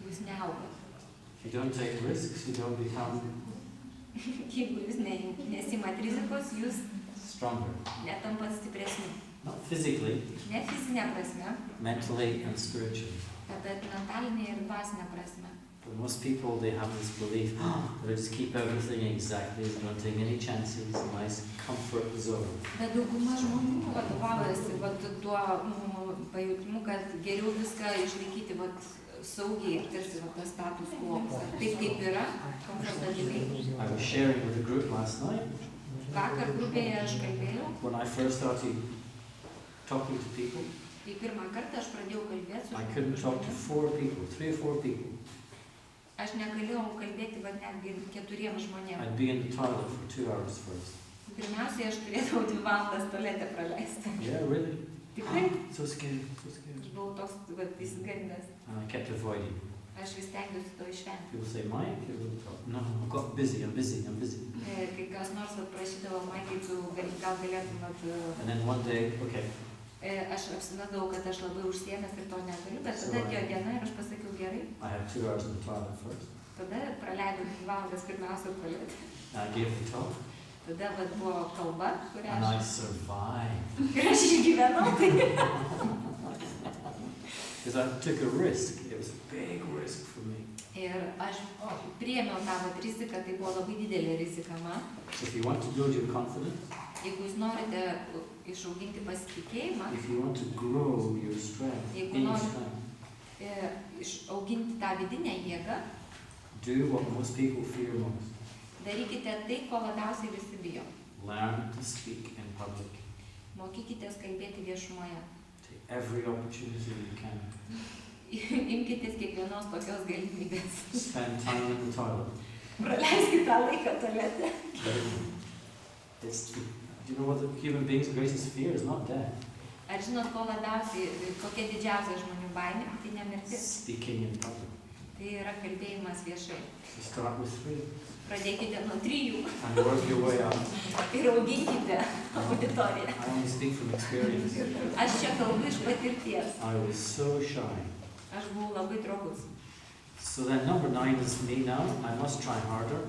jūs neaugat. If you don't take risks, you don't become Jeigu jūs nesiimat rizikos, jūs stronger. netampat stipresni. not physically, Ne fizinė prasme, mentally and spiritually. bet mentalinė ir dvasinė prasme. But most people, they have this belief, that I just keep everything exactly, don't take any chances, nice comfort zone. Bet dauguma žmonių vadovaujasi tuo pajūtimu, kad geriau viską išlaikyti saugiai ir tarsi tas status quo. Taip kaip yra, komfortabiliai. I was sharing with a group last night. Vakar grupėje aš kalbėjau. When I first started talking to people, Tai pirmą kartą aš pradėjau kalbėti su I couldn't talk to 4 people, 3 or 4 people. Aš negalėjau kalbėti netgi 4 žmonėms. I'd be in the toilet for 2 hours first. Pirmiausiai aš turėdavau 2 valandas tualete praleisti. Yeah, really? Tikrai? So scary, so scary. Aš buvau toks įsigandęs. And I kept avoiding. Aš vis stengiuosi to išvengti. People say, Mike, you're going to talk. No, I got busy, I'm busy. Kai kas nors prašydavo, Mike, tu gal galėtum And then one day, okay, aš apsimesdavau, kad aš labai užsiėmęs ir to negaliu, bet tada atėjo diena ir aš pasakiau gerai. I had 2 hours in the toilet first. Tada praleidau 2 valandas pirmiausia tualete. I gave the talk. Tada buvo kalba, kurią And I survived. ir aš išgyvenau. Because I took a risk. It was a big risk for me. Ir aš priėmiau tą riziką, tai buvo labai didelė rizika man. So if you want to build your confidence, Jeigu jūs norite išauginti pasitikėjimą, if you want to grow your strength, inner strength, išauginti tą vidinę jėgą, do what most people fear most. darykite tai, ko labiausiai visi bijo. Learn to speak in public. Mokykitės kalbėti viešumoje. Take every opportunity you can. Imkitės kiekvienos tokios galimybės. Spend time in the toilet. Praleiskite tą laiką tualete. Do you know what the human being's greatest fear is? Not death. Ar žinot, ko labiausiai, kokia didžiausia žmonių baimė? Tai ne mirtis. Speaking in public. Tai yra kalbėjimas viešai. So start with 3 Pradėkite nuo 3 and work your way up. ir auginkite auditoriją. I only speak from experience. Aš čia kalbu iš patirties. I was so shy. Aš buvau labai traukus. So then number 9 is me now. I must try harder.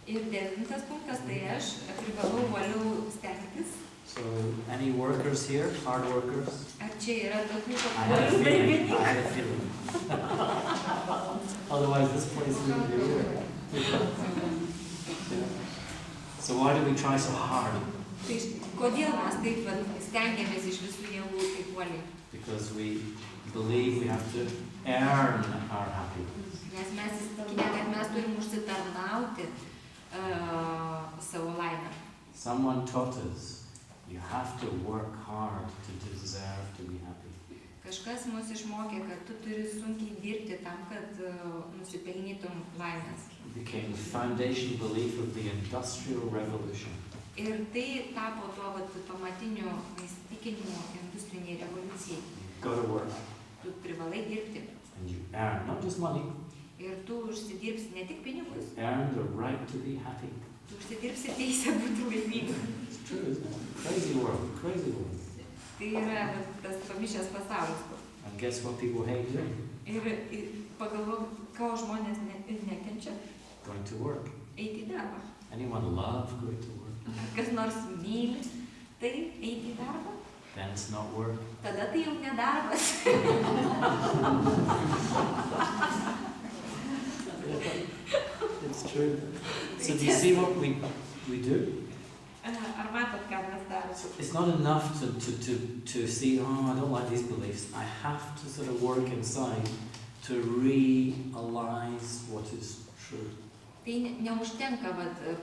Ir 9 punktas, tai aš privalau uoliau stengtis. So any workers here, hard workers? Ar čia yra tokių I had a feeling. darbininkų? I had a feeling. Otherwise this place wouldn't be here. Yeah. So why do we try so hard? Tai kodėl mes taip stengiamės iš visų jėgų taip uoliai? Because we believe we have to earn our happiness. Nes mes įsitikinę, kad mes turim užsitarnauti savo laimę. Someone taught us you have to work hard to deserve to be happy. Kažkas mus išmokė, kad tu turi sunkiai dirbti tam, kad nusipelnytum laimės. It became the foundation belief of the Industrial Revolution. Ir tai tapo tuo pamatiniu įsitikinimu industriniai revoliucijai. You've got to work. Tu privalai dirbti. And you earn, not just money, Ir tu užsidirbsi ne tik pinigus, earn the right to be happy. tu užsidirbsi teisę būti laimingu. It's true, isn't it? Crazy world, crazy world. Tai yra tas pamišęs pasaulis. And guess what people hate doing? Ir pagalvok, ko žmonės nekenčia, Going to work. eiti į darbą. Anyone love going to work? Ar kas nors myli, tai eiti į darbą. Then it's not work. Tada tai jau ne darbas. It's true. So do you see what we do? Ar matot, ką mes darome? So it's not enough to see, oh, I don't like these beliefs. I have to sort of work inside to realize what is true. Tai neužtenka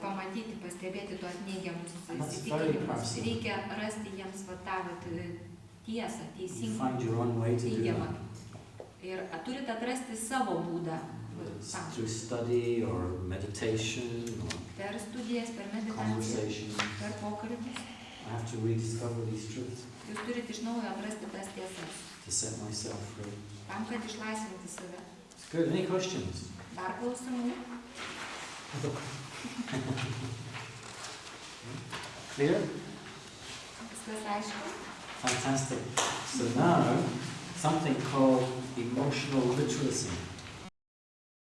pamatyti, pastebėti tuos neigiamus įsitikinimus. Reikia rasti jiems tą tiesą, You teisingą, find your own way to do teigiamą. that. Ir turite atrasti savo būdą. It's through study or meditation or Per studijas, per meditaciją, conversation. per pokalbius. I have to rediscover these truths Jūs turite iš naujo atrasti tas tiesas, to set myself free. tam, kad išlaisvinti save. It's good. Any questions? Dar klausimų? Clear? Viskas aišku? Fantastic. So now, something called emotional literacy.